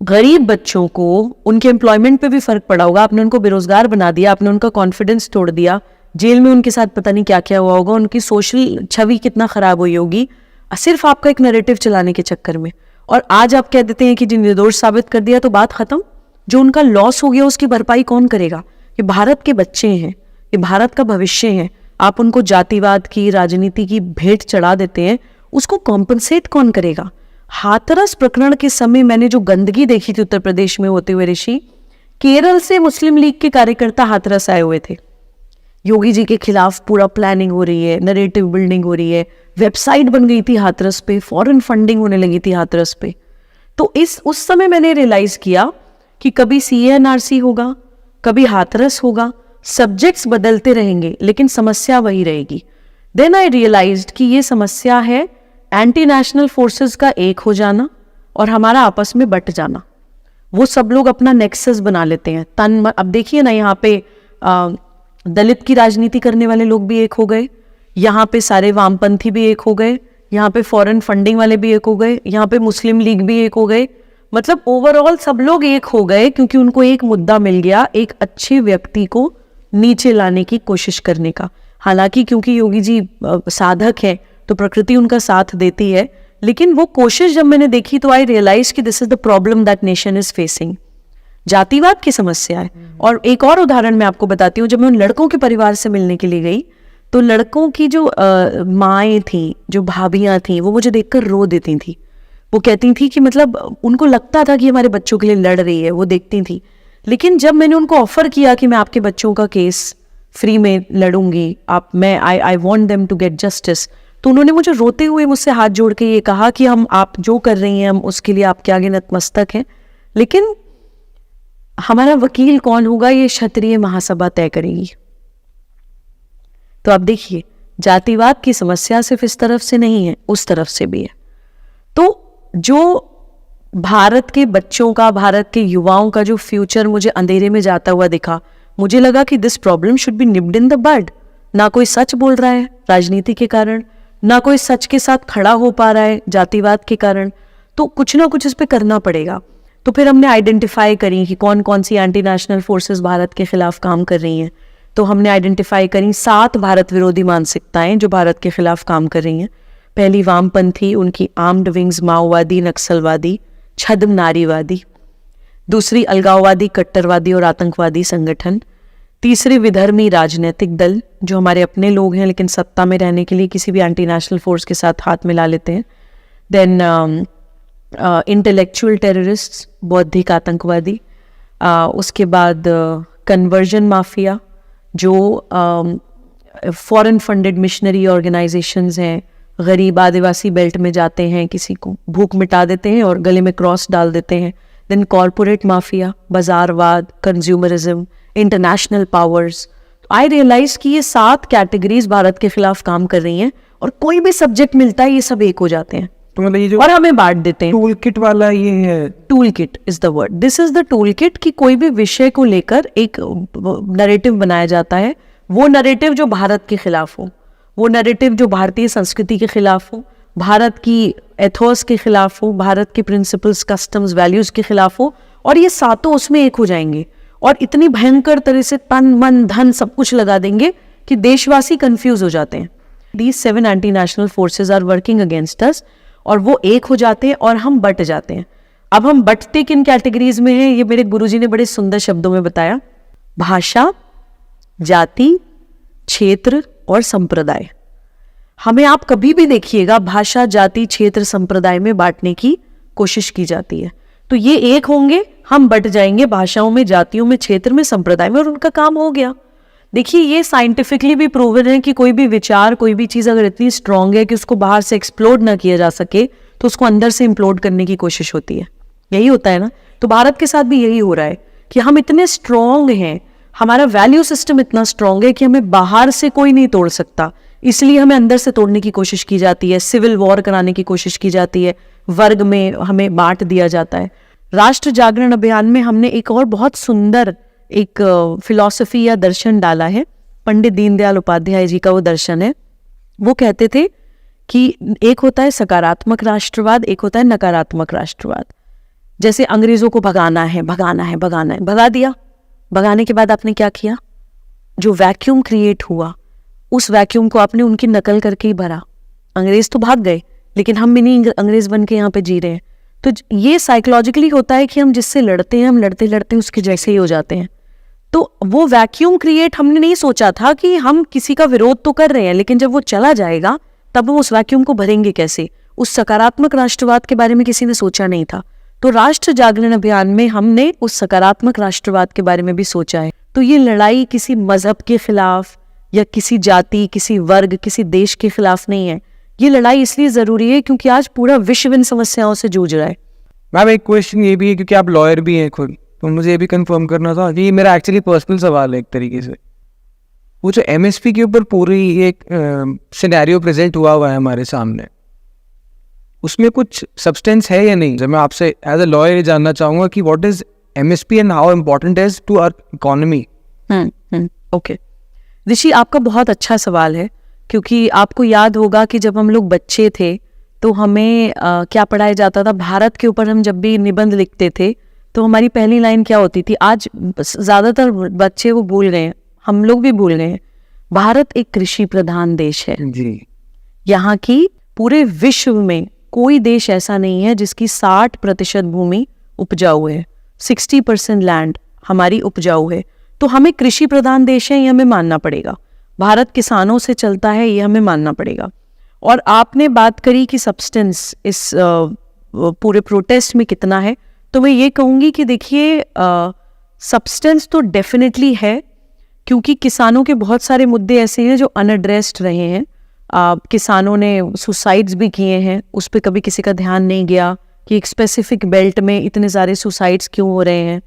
गरीब बच्चों को, उनके एम्प्लॉयमेंट पे भी फर्क पड़ा होगा, आपने उनको बेरोजगार बना दिया, आपने उनका कॉन्फिडेंस तोड़ दिया, जेल में उनके साथ पता नहीं क्या क्या हुआ होगा, उनकी सोशल छवि कितना खराब हुई होगी, सिर्फ आपका एक नैरेटिव चलाने के चक्कर में। और आज आप कह देते हैं कि जी निर्दोष साबित कर दिया तो बात खत्म। जो उनका लॉस हो गया उसकी भरपाई कौन करेगा? ये भारत के बच्चे हैं, ये भारत का भविष्य है। आप उनको जातिवाद की, राजनीति की भेंट चढ़ा देते हैं, उसको कॉम्पनसेट कौन करेगा? हाथरस प्रकरण के समय मैंने जो गंदगी देखी थी उत्तर प्रदेश में होते हुए ऋषि, केरल से मुस्लिम लीग के कार्यकर्ता हाथरस आए हुए थे। योगी जी के खिलाफ पूरा प्लानिंग हो रही है, नरेटिव बिल्डिंग हो रही है, वेबसाइट बन गई थी हाथरस पे, फॉरेन फंडिंग होने लगी थी हाथरस पे। तो उस समय मैंने रियलाइज किया कि कभी CA/NRC होगा, कभी हाथरस होगा, सब्जेक्ट्स बदलते रहेंगे लेकिन समस्या वही रहेगी। देन आई रियलाइज्ड कि ये समस्या है एंटी नेशनल फोर्सेस का एक हो जाना और हमारा आपस में बट जाना। वो सब लोग अपना नेक्सस बना लेते हैं अब देखिए ना, यहाँ पे दलित की राजनीति करने वाले लोग भी एक हो गए, यहाँ पे सारे वामपंथी भी एक हो गए, यहाँ पे फॉरेन फंडिंग वाले भी एक हो गए, यहाँ पे मुस्लिम लीग भी एक हो गए। मतलब ओवरऑल सब लोग एक हो गए क्योंकि उनको एक मुद्दा मिल गया, एक अच्छे व्यक्ति को नीचे लाने की कोशिश करने का। हालांकि क्योंकि योगी जी साधक है तो प्रकृति उनका साथ देती है, लेकिन वो कोशिश जब मैंने देखी तो आई रियलाइज कि this is the problem that nation is facing, जातिवाद की समस्या है। और एक और उदाहरण मैं आपको बताती हूँ, जब मैं उन लड़कों के परिवार से मिलने के लिए गई तो लड़कों की जो माएँ थी, जो भाभियाँ थी, वो मुझे देखकर रो देती थी। वो कहती थी कि मतलब उनको लगता था कि हमारे बच्चों के लिए लड़ रही है, वो देखती थी। लेकिन जब मैंने उनको ऑफर किया कि मैं आपके बच्चों का केस फ्री में लड़ूंगी, I want them to get justice, तो उन्होंने मुझे रोते हुए मुझसे हाथ जोड़ के ये कहा कि हम आप जो कर रही हैं हम उसके लिए आपके आगे नतमस्तक हैं, लेकिन हमारा वकील कौन होगा ये क्षत्रिय महासभा तय करेगी। तो आप देखिए, जातिवाद की समस्या सिर्फ इस तरफ से नहीं है, उस तरफ से भी है। तो जो भारत के बच्चों का, भारत के युवाओं का जो फ्यूचर मुझे अंधेरे में जाता हुआ दिखा, मुझे लगा कि this problem should be nipped in the bud. ना कोई सच बोल रहा है राजनीति के कारण, ना कोई सच के साथ खड़ा हो पा रहा है जातिवाद के कारण, तो कुछ ना कुछ इस पे करना पड़ेगा। तो फिर हमने आइडेंटिफाई करी कि कौन कौन सी एंटी नेशनल फोर्सेस भारत के खिलाफ काम कर रही हैं। तो हमने आइडेंटिफाई करी 7 भारत विरोधी मानसिकताएं जो भारत के खिलाफ काम कर रही हैं। पहली वामपंथी, उनकी आर्म्ड विंग्स, माओवादी, नक्सलवादी, छद्म नारीवादी। दूसरी अलगाववादी, कट्टरवादी और आतंकवादी संगठन। तीसरी विधर्मी राजनीतिक दल जो हमारे अपने लोग हैं लेकिन सत्ता में रहने के लिए किसी भी एंटी नेशनल फोर्स के साथ हाथ मिला लेते हैं। देन इंटेलेक्चुअल टेररिस्ट, बौद्धिक आतंकवादी। उसके बाद कन्वर्जन माफिया जो फॉरेन फंडेड मिशनरी ऑर्गेनाइजेशंस हैं, गरीब आदिवासी बेल्ट में जाते हैं, किसी को भूख मिटा देते हैं और गले में क्रॉस डाल देते हैं। देन कॉरपोरेट माफिया, बाजारवाद, consumerism, international powers. I realise कि ये 7 कैटेगरीज भारत के खिलाफ काम कर रही हैं और कोई भी सब्जेक्ट मिलता है ये सब एक हो जाते हैं, तो मतलब ये जो और हमें बांट देते हैं। टूल किट वाला ये है, tool kit is the word, this is the tool kit कि कोई भी विषय को लेकर एक नरेटिव बनाया जाता है। वो नरेटिव जो भारत के खिलाफ हो, वो नरेटिव जो भारतीय संस्कृति के खिलाफ हो, भारत की एथोस के खिलाफ हो, भारत के प्रिंसिपल्स, कस्टम्स, वैल्यूज के खिलाफ हो, और ये सातों उसमें एक हो जाएंगे और इतनी भयंकर तरह से तन मन धन सब कुछ लगा देंगे कि देशवासी कंफ्यूज हो जाते हैं। These 7 anti national forces are working against us, और वो एक हो जाते हैं और हम बट जाते हैं। अब हम बटते किन कैटेगरीज में हैं, ये मेरे गुरुजी ने बड़े सुंदर शब्दों में बताया। भाषा, जाति, क्षेत्र और संप्रदाय। हमें आप कभी भी देखिएगा भाषा, जाति, क्षेत्र, संप्रदाय में बांटने की कोशिश की जाती है। तो ये एक होंगे, हम बट जाएंगे भाषाओं में, जातियों में, क्षेत्र में, संप्रदाय में, और उनका काम हो गया। देखिए, ये साइंटिफिकली भी प्रूवन है कि कोई भी विचार, कोई भी चीज अगर इतनी स्ट्रांग है कि उसको बाहर से एक्सप्लोड ना किया जा सके तो उसको अंदर से इम्प्लोड करने की कोशिश होती है। यही होता है ना। तो भारत के साथ भी यही हो रहा है कि हम इतने स्ट्रांग हैं, हमारा वैल्यू सिस्टम इतना स्ट्रांग है कि हमें बाहर से कोई नहीं तोड़ सकता, इसलिए हमें अंदर से तोड़ने की कोशिश की जाती है, सिविल वॉर कराने की कोशिश की जाती है, वर्ग में हमें बांट दिया जाता है। राष्ट्र जागरण अभियान में हमने एक और बहुत सुंदर एक फिलॉसफी या दर्शन डाला है, पंडित दीनदयाल उपाध्याय जी का वो दर्शन है। वो कहते थे कि एक होता है सकारात्मक राष्ट्रवाद, एक होता है नकारात्मक राष्ट्रवाद। जैसे अंग्रेजों को भगाना है, भगाना है, भगाना है, भगा दिया। भगाने के बाद आपने क्या किया? जो वैक्यूम क्रिएट हुआ, उस वैक्यूम को आपने उनकी नकल करके ही भरा। अंग्रेज तो भाग गए, लेकिन हम भी नहीं अंग्रेज बन के यहाँ पे जी रहे हैं। तो ये साइकोलॉजिकली होता है कि हम जिससे लड़ते हैं, हम लड़ते लड़ते उसके जैसे ही हो जाते हैं। तो वो वैक्यूम क्रिएट हमने नहीं सोचा था कि हम किसी का विरोध तो कर रहे हैं, लेकिन जब वो चला जाएगा तब हम उस वैक्यूम को भरेंगे कैसे। उस सकारात्मक राष्ट्रवाद के बारे में किसी ने सोचा नहीं था। तो राष्ट्र जागरण अभियान में हमने उस सकारात्मक राष्ट्रवाद के बारे में भी सोचा है। तो ये लड़ाई किसी मजहब के खिलाफ या किसी जाति, किसी वर्ग, किसी देश के खिलाफ नहीं है। ये लड़ाई इसलिए जरूरी है क्योंकि आज पूरा विश्व इन समस्याओं से जूझ रहा है। मैम, एक क्वेश्चन ये भी है, क्योंकि आप लॉयर भी हैं खुद, तो मुझे ये भी कंफर्म करना था, ये मेरा एक्चुअली पर्सनल सवाल है एक तरीके से। वो जो MSP के ऊपर पूरी एक सिनेरियो प्रेजेंट हुआ है हमारे सामने, उसमें कुछ सब्सटेंस है या नहीं? जब मैं आपसे एज अ लॉयर जानना चाहूँगा कि what is MSP and how important is to our economy. Okay Rishi, आपका बहुत अच्छा सवाल है, क्योंकि आपको याद होगा कि जब हम लोग बच्चे थे तो हमें क्या पढ़ाया जाता था, भारत के ऊपर हम जब भी निबंध लिखते थे तो हमारी पहली लाइन क्या होती थी? आज ज़्यादातर बच्चे वो भूल गए हैं, हम लोग भी भूल गए हैं। भारत एक कृषि प्रधान देश है जी। यहाँ की पूरे विश्व में कोई देश ऐसा नहीं है जिसकी 60% भूमि उपजाऊ है, 60% लैंड हमारी उपजाऊ है। तो हमें कृषि प्रधान देश है, ये हमें मानना पड़ेगा। भारत किसानों से चलता है, ये हमें मानना पड़ेगा। और आपने बात करी कि सब्सटेंस इस पूरे प्रोटेस्ट में कितना है, तो मैं ये कहूँगी कि देखिए सब्सटेंस तो डेफिनेटली है, क्योंकि किसानों के बहुत सारे मुद्दे ऐसे हैं जो अनएड्रेस्ड रहे हैं। किसानों ने सुसाइड्स भी किए हैं, उस पर कभी किसी का ध्यान नहीं गया कि एक स्पेसिफिक बेल्ट में इतने सारे सुसाइड्स क्यों हो रहे हैं।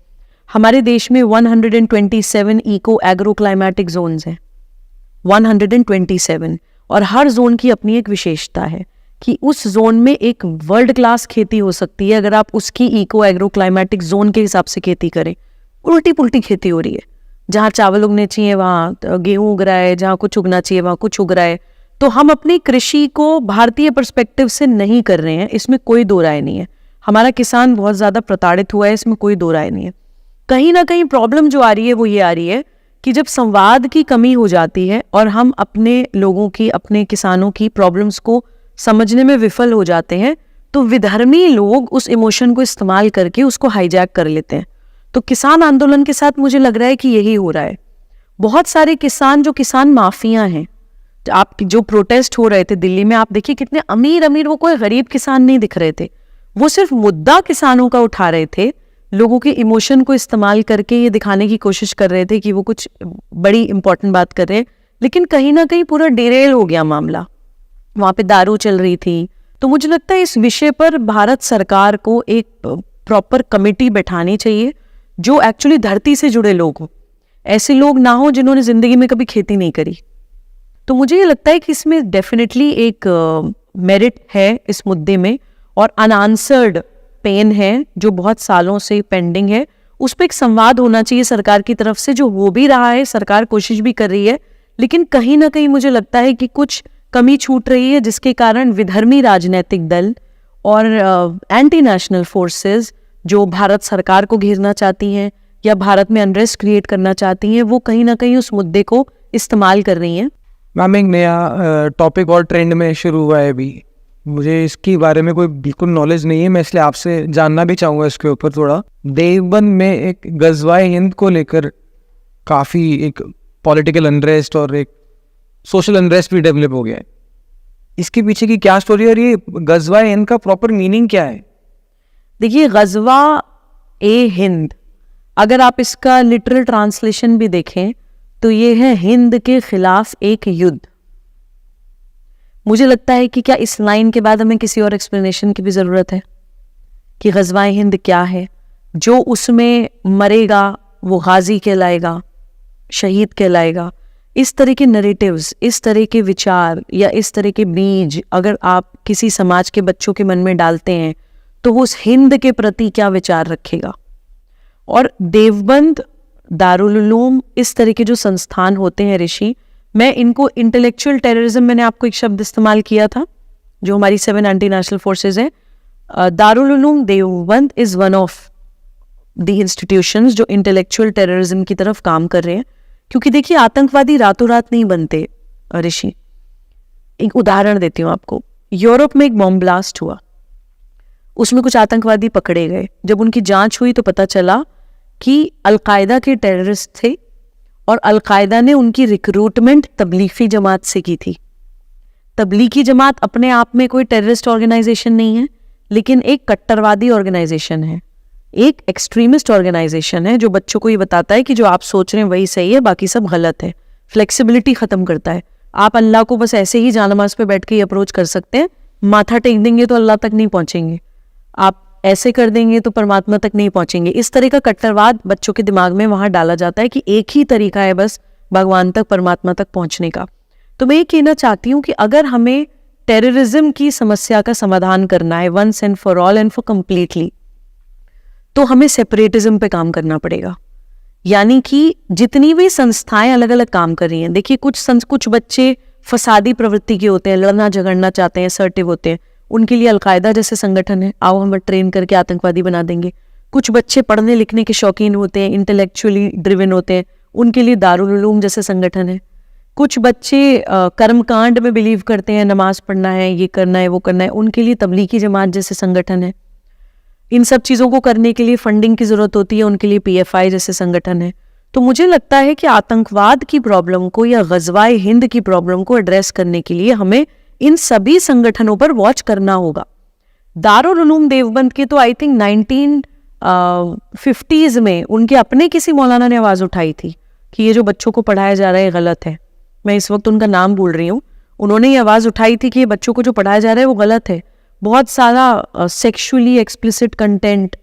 हमारे देश में 127 इको एग्रो क्लाइमेटिक जोन्स हैं, 127, और हर जोन की अपनी एक विशेषता है कि उस जोन में एक वर्ल्ड क्लास खेती हो सकती है अगर आप उसकी इको एग्रो क्लाइमेटिक जोन के हिसाब से खेती करें। उल्टी पुल्टी खेती हो रही है, जहाँ चावल उगने चाहिए वहाँ गेहूँ उग रहा है, जहाँ कुछ उगना चाहिए वहाँ कुछ उग रहा है। तो हम अपनी कृषि को भारतीय पर्सपेक्टिव से नहीं कर रहे हैं, इसमें कोई दो राय नहीं है। हमारा किसान बहुत ज़्यादा प्रताड़ित हुआ है, इसमें कोई दो राय नहीं है। कहीं ना कहीं प्रॉब्लम जो आ रही है वो ये आ रही है कि जब संवाद की कमी हो जाती है और हम अपने लोगों की, अपने किसानों की प्रॉब्लम्स को समझने में विफल हो जाते हैं, तो विधर्मी लोग उस इमोशन को इस्तेमाल करके उसको हाईजैक कर लेते हैं। तो किसान आंदोलन के साथ मुझे लग रहा है कि यही हो रहा है। बहुत सारे किसान जो किसान माफिया हैं, आप जो प्रोटेस्ट हो रहे थे दिल्ली में, आप देखिए कितने अमीर अमीर, वो कोई गरीब किसान नहीं दिख रहे थे, वो सिर्फ मुद्दा किसानों का उठा रहे थे, लोगों के इमोशन को इस्तेमाल करके ये दिखाने की कोशिश कर रहे थे कि वो कुछ बड़ी इंपॉर्टेंट बात कर रहे हैं। लेकिन कहीं ना कहीं पूरा डिरेल हो गया मामला, वहाँ पे दारू चल रही थी। तो मुझे लगता है इस विषय पर भारत सरकार को एक प्रॉपर कमेटी बैठानी चाहिए जो एक्चुअली धरती से जुड़े लोग हों, ऐसे लोग ना हो जिन्होंने जिंदगी में कभी खेती नहीं करी। तो मुझे ये लगता है कि इसमें डेफिनेटली एक मेरिट है इस मुद्दे में, और अनआंसर्ड पेन है जो बहुत सालों से पेंडिंग है, उस पर एक संवाद होना चाहिए सरकार की तरफ से, जो हो भी रहा है, सरकार कोशिश भी कर रही है। लेकिन कहीं ना कहीं मुझे लगता है कि कुछ कमी छूट रही है, जिसके कारण विधर्मी राजनीतिक दल और एंटी नेशनल फोर्सेस जो भारत सरकार को घेरना चाहती हैं या भारत में अनरेस्ट क्रिएट करना चाहती हैं, वो कहीं ना कहीं उस मुद्दे को इस्तेमाल कर रही हैं। मैम, एक नया टॉपिक और ट्रेंड में शुरू हुआ है अभी, मुझे इसके बारे में कोई बिल्कुल नॉलेज नहीं है, मैं इसलिए आपसे जानना भी चाहूँगा इसके ऊपर थोड़ा। देवबंद में एक गज़वाए हिंद को लेकर काफ़ी एक पॉलिटिकल अनरेस्ट और एक सोशल अनरेस्ट भी डेवलप हो गया है। इसके पीछे की क्या स्टोरी है और ये गज़वाए हिंद का प्रॉपर मीनिंग क्या है? देखिए, गज़वा ए हिंद, अगर आप इसका लिटरल ट्रांसलेशन भी देखें तो ये है हिंद के खिलाफ एक युद्ध। मुझे लगता है कि क्या इस लाइन के बाद हमें किसी और एक्सप्लेनेशन की भी ज़रूरत है कि गज़वाए हिंद क्या है? जो उसमें मरेगा वो गाजी कहलाएगा, शहीद कहलाएगा। इस तरह के नरेटिव्स, इस तरह के विचार या इस तरह के बीज अगर आप किसी समाज के बच्चों के मन में डालते हैं तो वो उस हिंद के प्रति क्या विचार रखेगा। और देवबंद, दारुल उलूम, इस तरह के जो संस्थान होते हैं ऋषि, मैं इनको इंटेलेक्चुअल टेररिज्म, मैंने आपको एक शब्द इस्तेमाल किया था जो हमारी 7 एंटी नेशनल फोर्सेज हैं, Darul Uloom Deoband is one of the institutions जो इंटेलेक्चुअल टेररिज्म की तरफ काम कर रहे हैं। क्योंकि देखिए, आतंकवादी रातों रात नहीं बनते ऋषि। एक उदाहरण देती हूँ आपको। यूरोप में एक बॉम्ब ब्लास्ट हुआ, उसमें कुछ आतंकवादी पकड़े गए। जब उनकी जांच हुई तो पता चला कि अलकायदा के टेररिस्ट थे और अलकायदा ने उनकी रिक्रूटमेंट तबलीगी जमात से की थी। तबलीगी जमात अपने आप में कोई टेररिस्ट ऑर्गेनाइजेशन नहीं है, लेकिन एक कट्टरवादी ऑर्गेनाइजेशन है, एक एक्सट्रीमिस्ट ऑर्गेनाइजेशन है जो बच्चों को ये बताता है कि जो आप सोच रहे हैं वही सही है, बाकी सब गलत है। फ्लेक्सिबिलिटी खत्म करता है। आप अल्लाह को बस ऐसे ही जानमाज पे बैठ के ही अप्रोच कर सकते हैं, माथा टेक देंगे तो अल्लाह तक नहीं पहुंचेंगे, आप ऐसे कर देंगे तो परमात्मा तक नहीं पहुंचेंगे। इस तरह का कट्टरवाद बच्चों के दिमाग में वहां डाला जाता है कि एक ही तरीका है बस भगवान तक, परमात्मा तक पहुंचने का। तो मैं ये कहना चाहती हूँ कि अगर हमें टेररिज्म की समस्या का समाधान करना है once and for all and for completely, तो हमें सेपरेटिज्म पे काम करना पड़ेगा। यानी कि जितनी भी संस्थाएं अलग अलग काम कर रही हैं, देखिए कुछ बच्चे फसादी प्रवृत्ति के होते हैं, लड़ना झगड़ना चाहते हैं, असर्टिव होते हैं, उनके लिए अलकायदा जैसे संगठन है, आओ हम ट्रेन करके आतंकवादी बना देंगे। कुछ बच्चे पढ़ने लिखने के शौकीन होते हैं, इंटेलेक्चुअली ड्रिवन होते हैं, उनके लिए दारुल उलूम जैसे संगठन है। कुछ बच्चे कर्मकांड में बिलीव करते हैं, नमाज पढ़ना है, ये करना है, वो करना है, उनके लिए तबलीगी जमात जैसे संगठन है। इन सब चीज़ों को करने के लिए फंडिंग की ज़रूरत होती है, उनके लिए PFI जैसे संगठन है। तो मुझे लगता है कि आतंकवाद की प्रॉब्लम को या ग़ज़वाए हिंद की प्रॉब्लम को एड्रेस करने के लिए हमें इन सभी संगठनों पर वॉच करना होगा। दारुल उलूम देवबंद के तो आई थिंक 1950s में उनके अपने किसी मौलाना ने आवाज़ उठाई थी कि ये जो बच्चों को पढ़ाया जा रहा है गलत है। मैं इस वक्त उनका नाम भूल रही हूँ। उन्होंने ये आवाज़ उठाई थी कि ये बच्चों को जो पढ़ाया जा रहा है वो गलत है। बहुत सारा सेक्सुअली एक्सप्लिसिट कंटेंट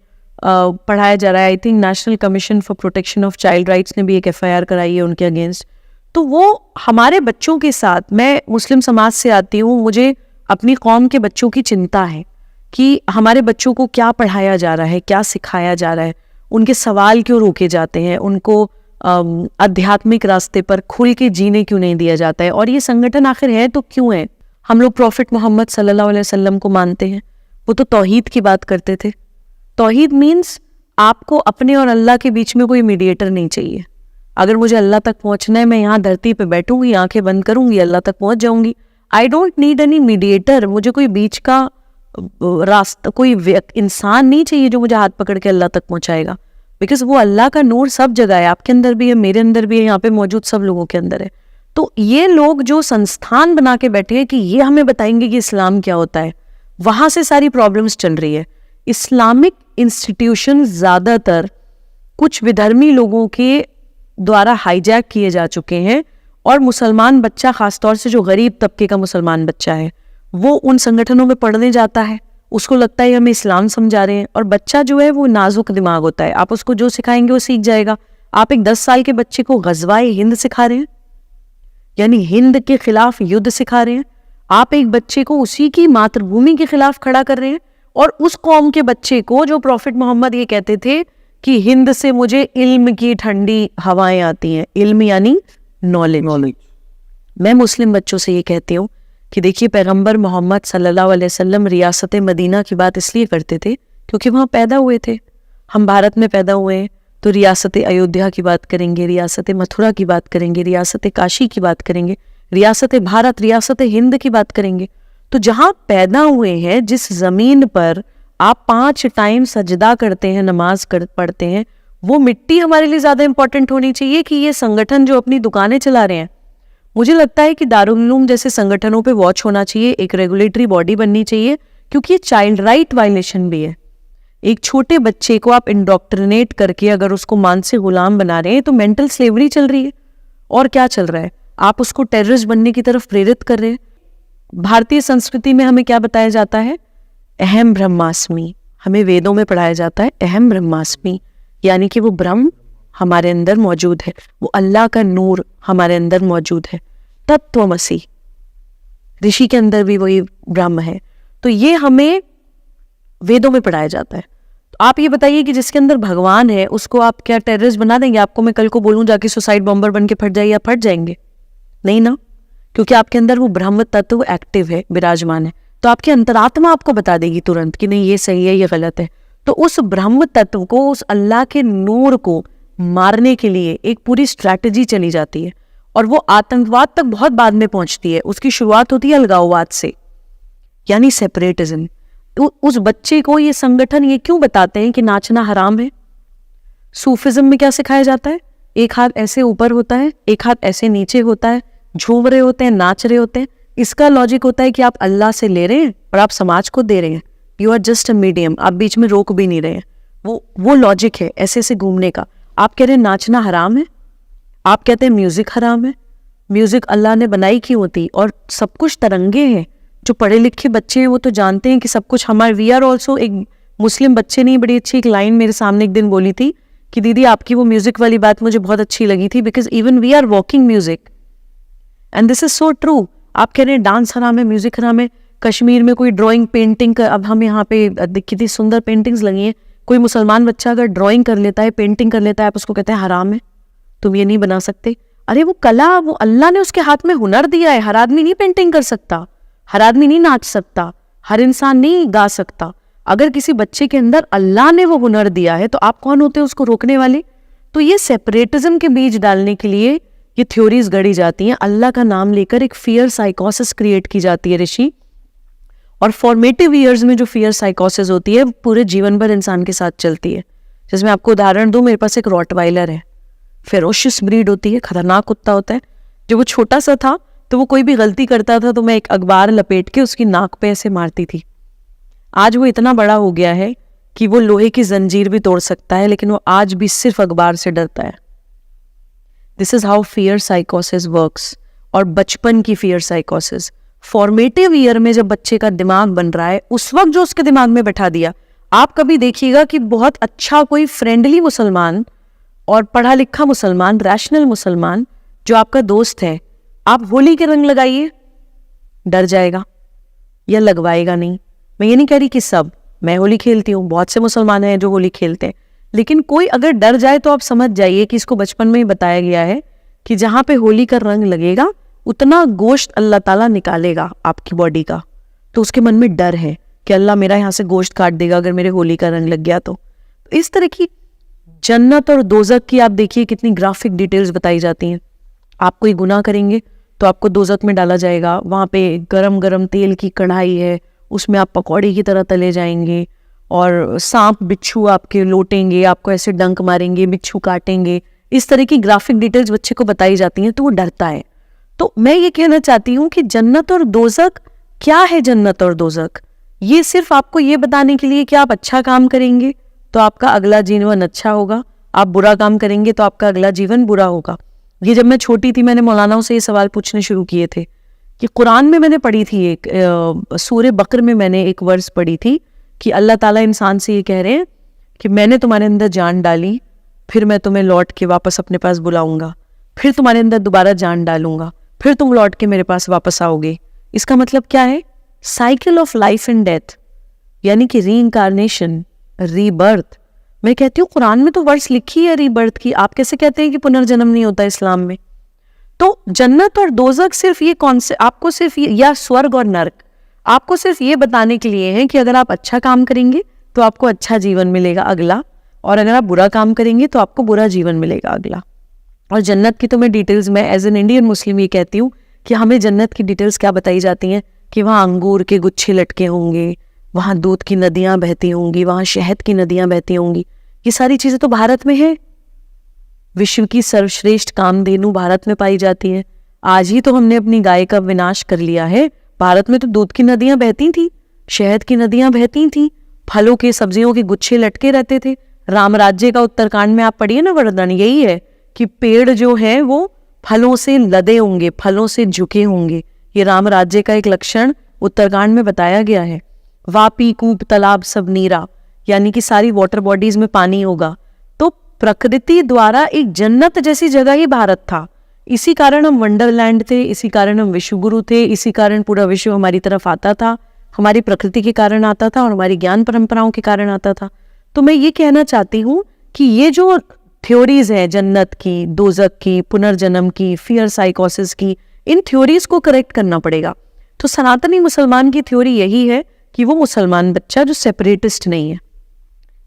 पढ़ाया जा रहा है। I think national commission for protection of child rights ने भी एक FIR कराई है उनके अगेंस्ट। तो वो हमारे बच्चों के साथ, मैं मुस्लिम समाज से आती हूँ, मुझे अपनी कौम के बच्चों की चिंता है कि हमारे बच्चों को क्या पढ़ाया जा रहा है, क्या सिखाया जा रहा है, उनके सवाल क्यों रोके जाते हैं, उनको आध्यात्मिक रास्ते पर खुल के जीने क्यों नहीं दिया जाता है। और ये संगठन आखिर है तो क्यों है? हम लोग प्रॉफिट मोहम्मद सल्लल्लाहु अलैहि वसल्लम को मानते हैं, वो तो तौहीद की बात करते थे। तौहीद मीन्स आपको अपने और अल्लाह के बीच में कोई मीडिएटर नहीं चाहिए। अगर मुझे अल्लाह तक पहुंचना है, मैं यहाँ धरती पे बैठूंगी, आंखें बंद करूंगी, अल्लाह तक पहुंच जाऊंगी। I don't need any mediator. मुझे कोई बीच का रास्ता, कोई इंसान नहीं चाहिए जो मुझे हाथ पकड़ के अल्लाह तक पहुंचाएगा, बिकॉज वो अल्लाह का नूर सब जगह है, आपके अंदर भी है, मेरे अंदर भी है, यहाँ पे मौजूद सब लोगों के अंदर है। तो ये लोग जो संस्थान बना के बैठे हैं कि ये हमें बताएंगे कि इस्लाम क्या होता है, वहां से सारी प्रॉब्लम्स चल रही है। इस्लामिक इंस्टीट्यूशन ज्यादातर कुछ विधर्मी लोगों के द्वारा हाईजैक किए जा चुके हैं, और मुसलमान बच्चा, खासतौर से जो गरीब तबके का मुसलमान बच्चा है, वो उन संगठनों में पढ़ने जाता है, उसको लगता है हमें इस्लाम समझा रहे हैं। और बच्चा जो है वो नाजुक दिमाग होता है, आप उसको जो सिखाएंगे वो सीख जाएगा। आप एक 10 साल के बच्चे को ग़ज़वाए हिंद सिखा रहे हैं, यानी हिंद के खिलाफ युद्ध सिखा रहे हैं। आप एक बच्चे को उसी की मातृभूमि के खिलाफ खड़ा कर रहे हैं, और उस कौम के बच्चे को जो प्रॉफिट मोहम्मद ये कहते थे कि हिंद से मुझे इल्म की ठंडी हवाएं आती हैं, इल्म यानी नॉलेज। मैं मुस्लिम बच्चों से ये कहती हूँ कि देखिए, पैगंबर मोहम्मद सल्लल्लाहु अलैहि वसल्लम रियासत मदीना की बात इसलिए करते थे क्योंकि वहाँ पैदा हुए थे। हम भारत में पैदा हुए हैं तो रियासत अयोध्या की बात करेंगे, रियासत मथुरा की बात करेंगे, रियासत काशी की बात करेंगे, रियासत भारत, रियासत हिंद की बात करेंगे। तो जहाँ पैदा हुए हैं, जिस ज़मीन पर आप 5 टाइम सजदा करते हैं, नमाज पढ़ते हैं, वो मिट्टी हमारे लिए ज़्यादा इंपॉर्टेंट होनी चाहिए कि ये संगठन जो अपनी दुकानें चला रहे हैं। मुझे लगता है कि दारुल उलूम जैसे संगठनों पे वॉच होना चाहिए, एक रेगुलेटरी बॉडी बननी चाहिए, क्योंकि ये चाइल्ड राइट वायलेशन भी है। एक छोटे बच्चे को आप इंडोक्ट्रिनेट करके अगर उसको मानसिक गुलाम बना रहे हैं तो मेंटल स्लेवरी चल रही है। और क्या चल रहा है? आप उसको टेररिस्ट बनने की तरफ प्रेरित कर रहे हैं। भारतीय संस्कृति में हमें क्या बताया जाता है? अहम ब्रह्मास्मि। हमें वेदों में पढ़ाया जाता है अहम ब्रह्मास्मि, यानी कि वो ब्रह्म हमारे अंदर मौजूद है, वो अल्लाह का नूर हमारे अंदर मौजूद है। तत्वमसी, ऋषि के अंदर भी वही ब्रह्म है। तो ये हमें वेदों में पढ़ाया जाता है। तो आप ये बताइए कि जिसके अंदर भगवान है उसको आप क्या टेररिस्ट बना देंगे? आपको मैं कल को बोलूं जाके सुसाइड बॉम्बर बन के फट जाइए, या फट जाएंगे? नहीं ना, क्योंकि आपके अंदर वो ब्रह्म तत्व एक्टिव है, विराजमान है। तो आपकी अंतरात्मा आपको बता देगी तुरंत कि नहीं, ये सही है, ये गलत है। तो उस ब्रह्म तत्व को, उस अल्लाह के नूर को मारने के लिए एक पूरी स्ट्रैटेजी चली जाती है, और वो आतंकवाद तक बहुत बाद में पहुंचती है। उसकी शुरुआत होती है अलगाववाद से, यानी सेपरेटिज्म। तो उस बच्चे को ये संगठन ये क्यों बताते हैं कि नाचना हराम है? सूफिज्म में क्या सिखाया जाता है? एक हाथ ऐसे ऊपर होता है, एक हाथ ऐसे नीचे होता है, झूम रहे होते हैं, नाच रहे होते हैं। इसका लॉजिक होता है कि आप अल्लाह से ले रहे हैं और आप समाज को दे रहे हैं। You are just a medium, आप बीच में रोक भी नहीं रहे हैं। वो लॉजिक है ऐसे ऐसे घूमने का। आप कह रहे हैं नाचना हराम है, आप कहते हैं म्यूजिक हराम है। म्यूजिक अल्लाह ने बनाई क्यों होती? और सब कुछ तरंगे हैं। जो पढ़े लिखे बच्चे हैं वो तो जानते हैं कि सब कुछ हमारे, वी आर ऑल्सो। एक मुस्लिम बच्चे ने बड़ी अच्छी एक लाइन मेरे सामने एक दिन बोली थी कि दीदी आपकी वो म्यूजिक वाली बात मुझे बहुत अच्छी लगी थी, because even we are walking music and this is so true. आप कह रहे हैं डांस हराम है, म्यूजिक हराम है, कश्मीर में कोई ड्राइंग पेंटिंग कर, अब हम यहाँ पे कितनी सुंदर पेंटिंग्स लगी हैं, कोई मुसलमान बच्चा अगर ड्राइंग कर लेता है, पेंटिंग कर लेता है, आप उसको कहते हैं हराम है, तुम ये नहीं बना सकते। अरे वो कला, वो अल्लाह ने उसके हाथ में हुनर दिया है। हर आदमी नहीं पेंटिंग कर सकता, हर आदमी नहीं नाच सकता, हर इंसान नहीं गा सकता। अगर किसी बच्चे के अंदर अल्लाह ने वो हुनर दिया है तो आप कौन होते हैं उसको रोकने वाले? तो ये सेपरेटिज्म के बीज डालने के लिए ये थ्योरीज गढ़ी जाती हैं। अल्लाह का नाम लेकर एक फियर साइकोसिस क्रिएट की जाती है ऋषि, और फॉर्मेटिव ईयर्स में जो फियर साइकोसिस होती है पूरे जीवन भर इंसान के साथ चलती है। जैसे मैं आपको उदाहरण दूं, मेरे पास एक रॉटवाइलर है, फेरोशियस ब्रीड होती है, खतरनाक कुत्ता होता है। जब वो छोटा सा था तो वो कोई भी गलती करता था तो मैं एक अखबार लपेट के उसकी नाक पे ऐसे मारती थी। आज वो इतना बड़ा हो गया है कि वो लोहे की जंजीर भी तोड़ सकता है, लेकिन वो आज भी सिर्फ अखबार से डरता है। दिस इज हाउ फियर साइकोसिस वर्क्स। और बचपन की फियर साइकोसिस, फॉर्मेटिव ईयर में जब बच्चे का दिमाग बन रहा है, उस वक्त जो उसके दिमाग में बैठा दिया। आप कभी देखिएगा कि बहुत अच्छा कोई फ्रेंडली मुसलमान और पढ़ा लिखा मुसलमान, रैशनल मुसलमान जो आपका दोस्त है, आप होली के रंग लगाइए, डर जाएगा या लगवाएगा नहीं। मैं ये नहीं कह रही कि सब, मैं होली खेलती हूँ, बहुत से मुसलमान हैं जो होली खेलते हैं, लेकिन कोई अगर डर जाए तो आप समझ जाइए कि इसको बचपन में ही बताया गया है कि जहां पे होली का रंग लगेगा उतना गोश्त अल्लाह ताला निकालेगा आपकी बॉडी का। तो उसके मन में डर है कि अल्लाह मेरा यहाँ से गोश्त काट देगा अगर मेरे होली का रंग लग गया तो। इस तरह की जन्नत और दोजक की आप देखिए कितनी ग्राफिक डिटेल्स बताई जाती हैं। आप कोई गुनाह करेंगे तो आपको दोजक में डाला जाएगा, वहाँ पे गरम गरम तेल की कढ़ाई है, उसमें आप पकौड़े की तरह तले जाएंगे, और सांप बिच्छू आपके लोटेंगे, आपको ऐसे डंक मारेंगे, बिच्छू काटेंगे। इस तरह की ग्राफिक डिटेल्स बच्चे को बताई जाती हैं तो वो डरता है। तो मैं ये कहना चाहती हूँ कि जन्नत और दोजक क्या है। जन्नत और दोजक ये सिर्फ आपको ये बताने के लिए कि आप अच्छा काम करेंगे तो आपका अगला जीवन अच्छा होगा, आप बुरा काम करेंगे तो आपका अगला जीवन बुरा होगा। ये जब मैं छोटी थी मैंने मौलानाओं से ये सवाल पूछने शुरू किए थे कि कुरान में मैंने पढ़ी थी एक सूरे बकर में मैंने एक वर्स पढ़ी थी कि अल्लाह ताला इंसान से ये कह रहे हैं कि मैंने तुम्हारे अंदर जान डाली, फिर मैं तुम्हें लौट के वापस अपने पास बुलाऊंगा, फिर तुम्हारे अंदर दोबारा जान डालूंगा, फिर तुम लौट के मेरे पास वापस आओगे। इसका मतलब क्या है? Cycle of life and death, यानी कि रीइंकारनेशन, रीबर्थ। मैं कहती हूँ कुरान में तो वर्ड्स लिखी है रीबर्थ की, आप कैसे कहते हैं कि पुनर्जन्म नहीं होता इस्लाम में? तो जन्नत और दोजक सिर्फ ये कॉन्सेप्ट आपको सिर्फ या स्वर्ग और नर्क आपको सिर्फ ये बताने के लिए है कि अगर आप अच्छा काम करेंगे तो आपको अच्छा जीवन मिलेगा अगला, और अगर आप बुरा काम करेंगे तो आपको बुरा जीवन मिलेगा अगला। और जन्नत की तो मैं डिटेल्स, मैं एज एन इंडियन मुस्लिम ये कहती हूँ कि हमें जन्नत की डिटेल्स क्या बताई जाती हैं कि वहाँ अंगूर के गुच्छे लटके होंगे, वहाँ दूध की नदियाँ बहती होंगी, वहाँ शहद की नदियाँ बहती होंगी। ये सारी चीज़ें तो भारत में है। विश्व की सर्वश्रेष्ठ कामधेनु भारत में पाई जाती है। आज ही तो हमने अपनी गाय का विनाश कर लिया है। भारत में तो दूध की नदियाँ बहती थी, शहद की नदियाँ बहती थी, फलों के सब्जियों के गुच्छे लटके रहते थे। राम राज्य का उत्तरकांड में आप पढ़िए ना वर्णन, यही है कि पेड़ जो है वो फलों से लदे होंगे, फलों से झुके होंगे। ये राम राज्य का एक लक्षण उत्तरकांड में बताया गया है। वापी, कूप, तालाब सब नीरा, यानी कि सारी वाटर बॉडीज में पानी होगा। तो प्रकृति द्वारा एक जन्नत जैसी जगह ही भारत था। इसी कारण हम वंडरलैंड थे, इसी कारण हम विश्वगुरु थे, इसी कारण पूरा विश्व हमारी तरफ आता था, हमारी प्रकृति के कारण आता था और हमारी ज्ञान परंपराओं के कारण आता था। तो मैं ये कहना चाहती हूँ कि ये जो थ्योरीज है जन्नत की, दोजक की, पुनर्जन्म की, फियर साइकोसिस की, इन थ्योरीज को करेक्ट करना पड़ेगा। तो सनातनी मुसलमान की थ्योरी यही है कि वो मुसलमान बच्चा जो सेपरेटिस्ट नहीं है,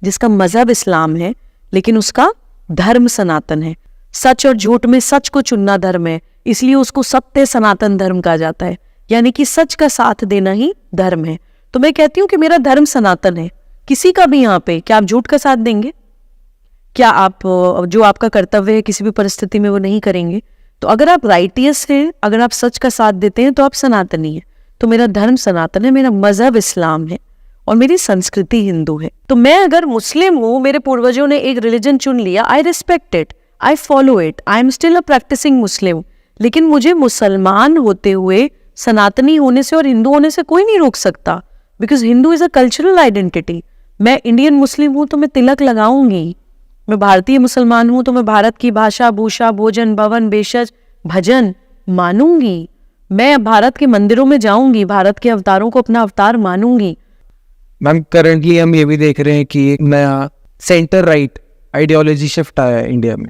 जिसका मजहब इस्लाम है लेकिन उसका धर्म सनातन है। सच और झूठ में सच को चुनना धर्म है, इसलिए उसको सत्य सनातन धर्म कहा जाता है, यानी कि सच का साथ देना ही धर्म है। तो मैं कहती हूँ कि मेरा धर्म सनातन है, किसी का भी यहाँ पे। क्या आप झूठ का साथ देंगे? क्या आप जो आपका कर्तव्य है किसी भी परिस्थिति में वो नहीं करेंगे? तो अगर आप राइटियस हैं, अगर आप सच का साथ देते हैं तो आप सनातनी हैं। तो मेरा धर्म सनातन है, मेरा मजहब इस्लाम है और मेरी संस्कृति हिंदू है। तो मैं अगर मुस्लिम हूँ, मेरे पूर्वजों ने एक रिलीजन चुन लिया, I respect it, I follow it, I am still a practising Muslim. लेकिन मुझे मुसलमान होते हुए सनातनी होने से और हिंदू होने से कोई नहीं रोक सकता, because Hindu is a cultural identity. मैं इंडियन मुस्लिम हूँ तो मैं तिलक लगाऊंगी, मैं भारतीय मुसलमान हूं तो मैं भारत की भाषा, भूषा, भोजन, भवन, भेषज, भजन मानूंगी। मैं भारत के मंदिरों में जाऊंगी, भारत के अवतारों को अपना अवतार मानूंगी। मैम करंटली हम ये भी देख रहे हैं कि एक नया सेंटर राइट आइडियोलॉजी शिफ्ट आया है इंडिया में,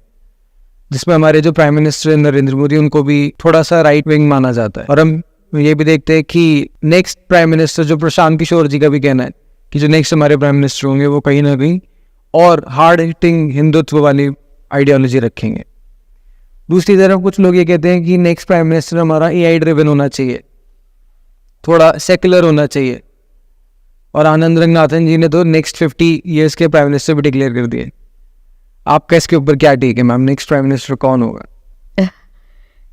जिसमें हमारे जो प्राइम मिनिस्टर नरेंद्र मोदी, उनको भी थोड़ा सा राइट विंग माना जाता है। और हम ये भी देखते हैं कि नेक्स्ट प्राइम मिनिस्टर जो प्रशांत किशोर जी का भी कहना है कि जो नेक्स्ट हमारे प्राइम मिनिस्टर होंगे वो कहीं ना कहीं और हार्ड हिटिंग हिंदुत्व वाली आइडियोलॉजी रखेंगे। दूसरी तरफ कुछ लोग ये कहते हैं कि नेक्स्ट प्राइम मिनिस्टर हमारा AI ड्रिवन होना चाहिए, थोड़ा सेकुलर होना चाहिए। और आनंद रंगनाथन जी ने तो नेक्स्ट 50 ईयर्स के प्राइम मिनिस्टर भी डिक्लेयर कर दिए। आपका इसके ऊपर क्या टेक है मैम, नेक्स्ट प्राइम मिनिस्टर कौन होगा?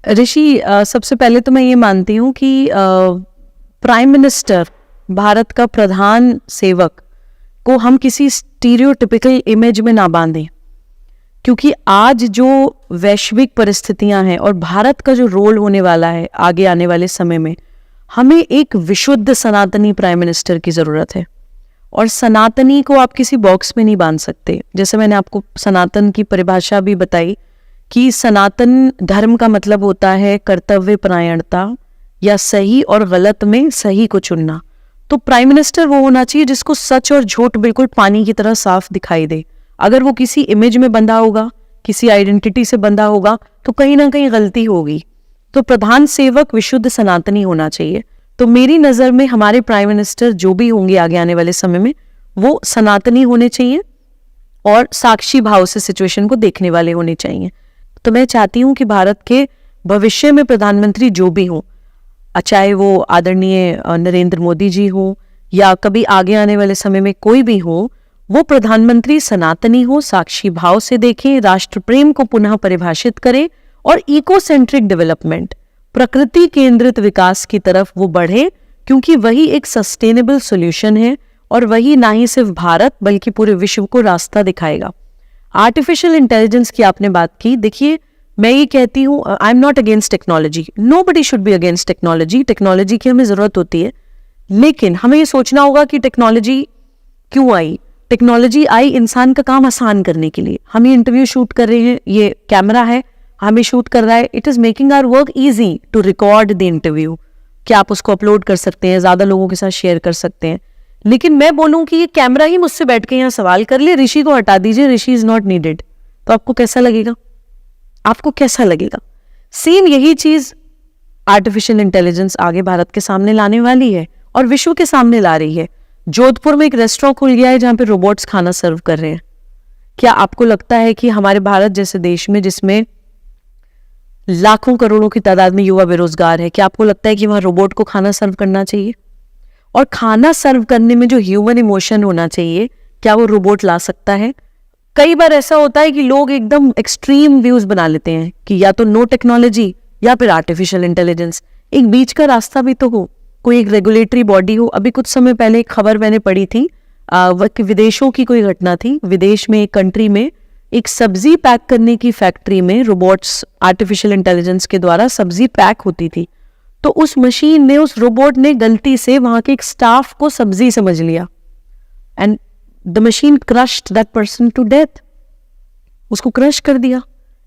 ऋषि, सबसे पहले तो मैं ये मानती हूँ कि प्राइम मिनिस्टर, भारत का प्रधान सेवक को हम किसी स्टीरियोटिपिकल इमेज में ना बांधें, क्योंकि आज जो वैश्विक परिस्थितियां हैं और भारत का जो रोल होने वाला है आगे आने वाले समय में, हमें एक विशुद्ध सनातनी प्राइम मिनिस्टर की ज़रूरत है। और सनातनी को आप किसी बॉक्स में नहीं बांध सकते। जैसे मैंने आपको सनातन की परिभाषा भी बताई कि सनातन धर्म का मतलब होता है कर्तव्य परायणता या सही और गलत में सही को चुनना। तो प्राइम मिनिस्टर वो होना चाहिए जिसको सच और झूठ बिल्कुल पानी की तरह साफ दिखाई दे। अगर वो किसी इमेज में बंधा होगा, किसी आइडेंटिटी से बंधा होगा, तो कहीं ना कहीं गलती होगी। तो प्रधान सेवक विशुद्ध सनातनी होना चाहिए। तो मेरी नज़र में हमारे प्राइम मिनिस्टर जो भी होंगे आगे आने वाले समय में, वो सनातनी होने चाहिए और साक्षी भाव से सिचुएशन को देखने वाले होने चाहिए। तो मैं चाहती हूँ कि भारत के भविष्य में प्रधानमंत्री जो भी हों, चाहे वो आदरणीय नरेंद्र मोदी जी हो या कभी आगे आने वाले समय में कोई भी हो, वो प्रधानमंत्री सनातनी हो, साक्षी भाव से देखें, राष्ट्र प्रेम को पुनः परिभाषित करें और इको सेंट्रिक डेवलपमेंट, प्रकृति केंद्रित विकास की तरफ वो बढ़े, क्योंकि वही एक सस्टेनेबल सॉल्यूशन है और वही ना ही सिर्फ भारत बल्कि पूरे विश्व को रास्ता दिखाएगा। आर्टिफिशियल इंटेलिजेंस की आपने बात की, देखिए मैं ये कहती हूँ, I am not against technology, nobody should be against technology. Technology की हमें ज़रूरत होती है, लेकिन हमें ये सोचना होगा कि टेक्नोलॉजी क्यों आई। टेक्नोलॉजी आई इंसान का काम आसान करने के लिए। हम ये इंटरव्यू शूट कर रहे हैं, ये कैमरा है, हमें शूट कर रहा है, it is making our work easy to record the interview, कि आप उसको अपलोड कर सकते हैं, ज़्यादा लोगों के साथ शेयर कर सकते हैं। लेकिन मैं बोलूँ कि ये कैमरा ही मुझसे बैठ के यहाँ सवाल कर ले, ऋषि को हटा दीजिए, ऋषि इज़ नॉट नीडेड, तो आपको कैसा लगेगा? आपको कैसा लगेगा? सेम यही चीज़ आर्टिफिशियल इंटेलिजेंस आगे भारत के सामने लाने वाली है और विश्व के सामने ला रही है। जोधपुर में एक रेस्टोरेंट खुल गया है जहाँ पे रोबोट्स खाना सर्व कर रहे हैं। क्या आपको लगता है कि हमारे भारत जैसे देश में, जिसमें लाखों करोड़ों की तादाद में युवा बेरोजगार है, क्या आपको लगता है कि वहाँ रोबोट को खाना सर्व करना चाहिए? और खाना सर्व करने में जो ह्यूमन इमोशन होना चाहिए, क्या वो रोबोट ला सकता है? कई बार ऐसा होता है कि लोग एकदम एक्सट्रीम व्यूज बना लेते हैं कि या तो नो टेक्नोलॉजी या फिर आर्टिफिशियल इंटेलिजेंस। एक बीच का रास्ता भी तो हो, कोई एक रेगुलेटरी बॉडी हो। अभी कुछ समय पहले एक खबर मैंने पढ़ी थी, विदेशों की कोई घटना थी। विदेश में एक कंट्री में एक सब्जी पैक करने की फैक्ट्री में रोबोट्स आर्टिफिशियल इंटेलिजेंस के द्वारा सब्जी पैक होती थी, तो उस मशीन ने, उस रोबोट ने गलती से वहां के एक स्टाफ को सब्जी समझ लिया and the machine crushed that person to death, उसको क्रश कर दिया।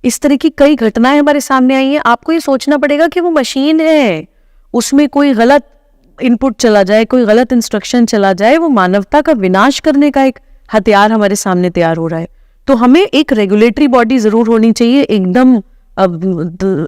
इस तरह की कई घटनाएं हमारे सामने आई हैं। आपको ये सोचना पड़ेगा कि वो मशीन है, उसमें कोई गलत इनपुट चला जाए, कोई गलत इंस्ट्रक्शन चला जाए, वो मानवता का विनाश करने का एक हथियार हमारे सामने तैयार हो रहा है। तो हमें एक रेगुलेटरी बॉडी जरूर होनी चाहिए, एकदम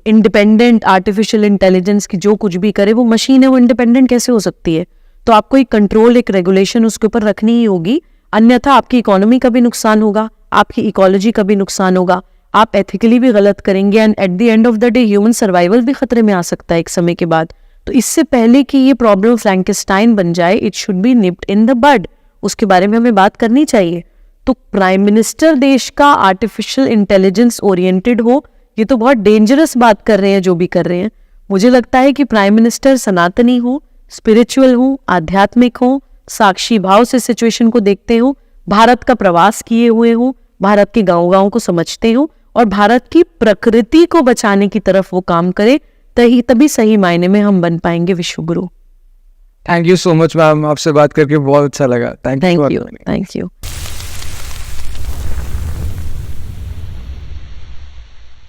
इंडिपेंडेंट। आर्टिफिशियल इंटेलिजेंस की जो कुछ भी करे, वो मशीन है, वो इंडिपेंडेंट कैसे हो सकती है? तो आपको एक कंट्रोल, एक रेगुलेशन उसके ऊपर रखनी ही होगी, अन्यथा आपकी इकोनॉमी का भी नुकसान होगा, आपकी इकोलॉजी का भी नुकसान होगा, आप एथिकली भी गलत करेंगे and at the end of the day human survival भी खतरे में आ सकता है एक समय के बाद। तो इससे पहले कि ये प्रॉब्लम फ्रैंकेस्टाइन बन जाए, it should be nipped in the bud, उसके बारे में हमें बात करनी चाहिए। तो प्राइम मिनिस्टर देश का आर्टिफिशियल इंटेलिजेंस ओरिएंटेड हो, ये तो बहुत डेंजरस बात कर रहे हैं जो भी कर रहे हैं। मुझे लगता है कि प्राइम मिनिस्टर सनातनी हो, स्पिरिचुअल हो, आध्यात्मिक हो, साक्षी भाव से सिचुएशन को देखते हो, भारत का प्रवास किए हुए हो, भारत के गाँव-गाँव को समझते हो और भारत की प्रकृति को बचाने की तरफ वो काम करे, तभी सही मायने में हम बन पाएंगे विश्व गुरु। Thank you so much ma'am, आपसे बात करके बहुत अच्छा लगा। Thank you. Thank you.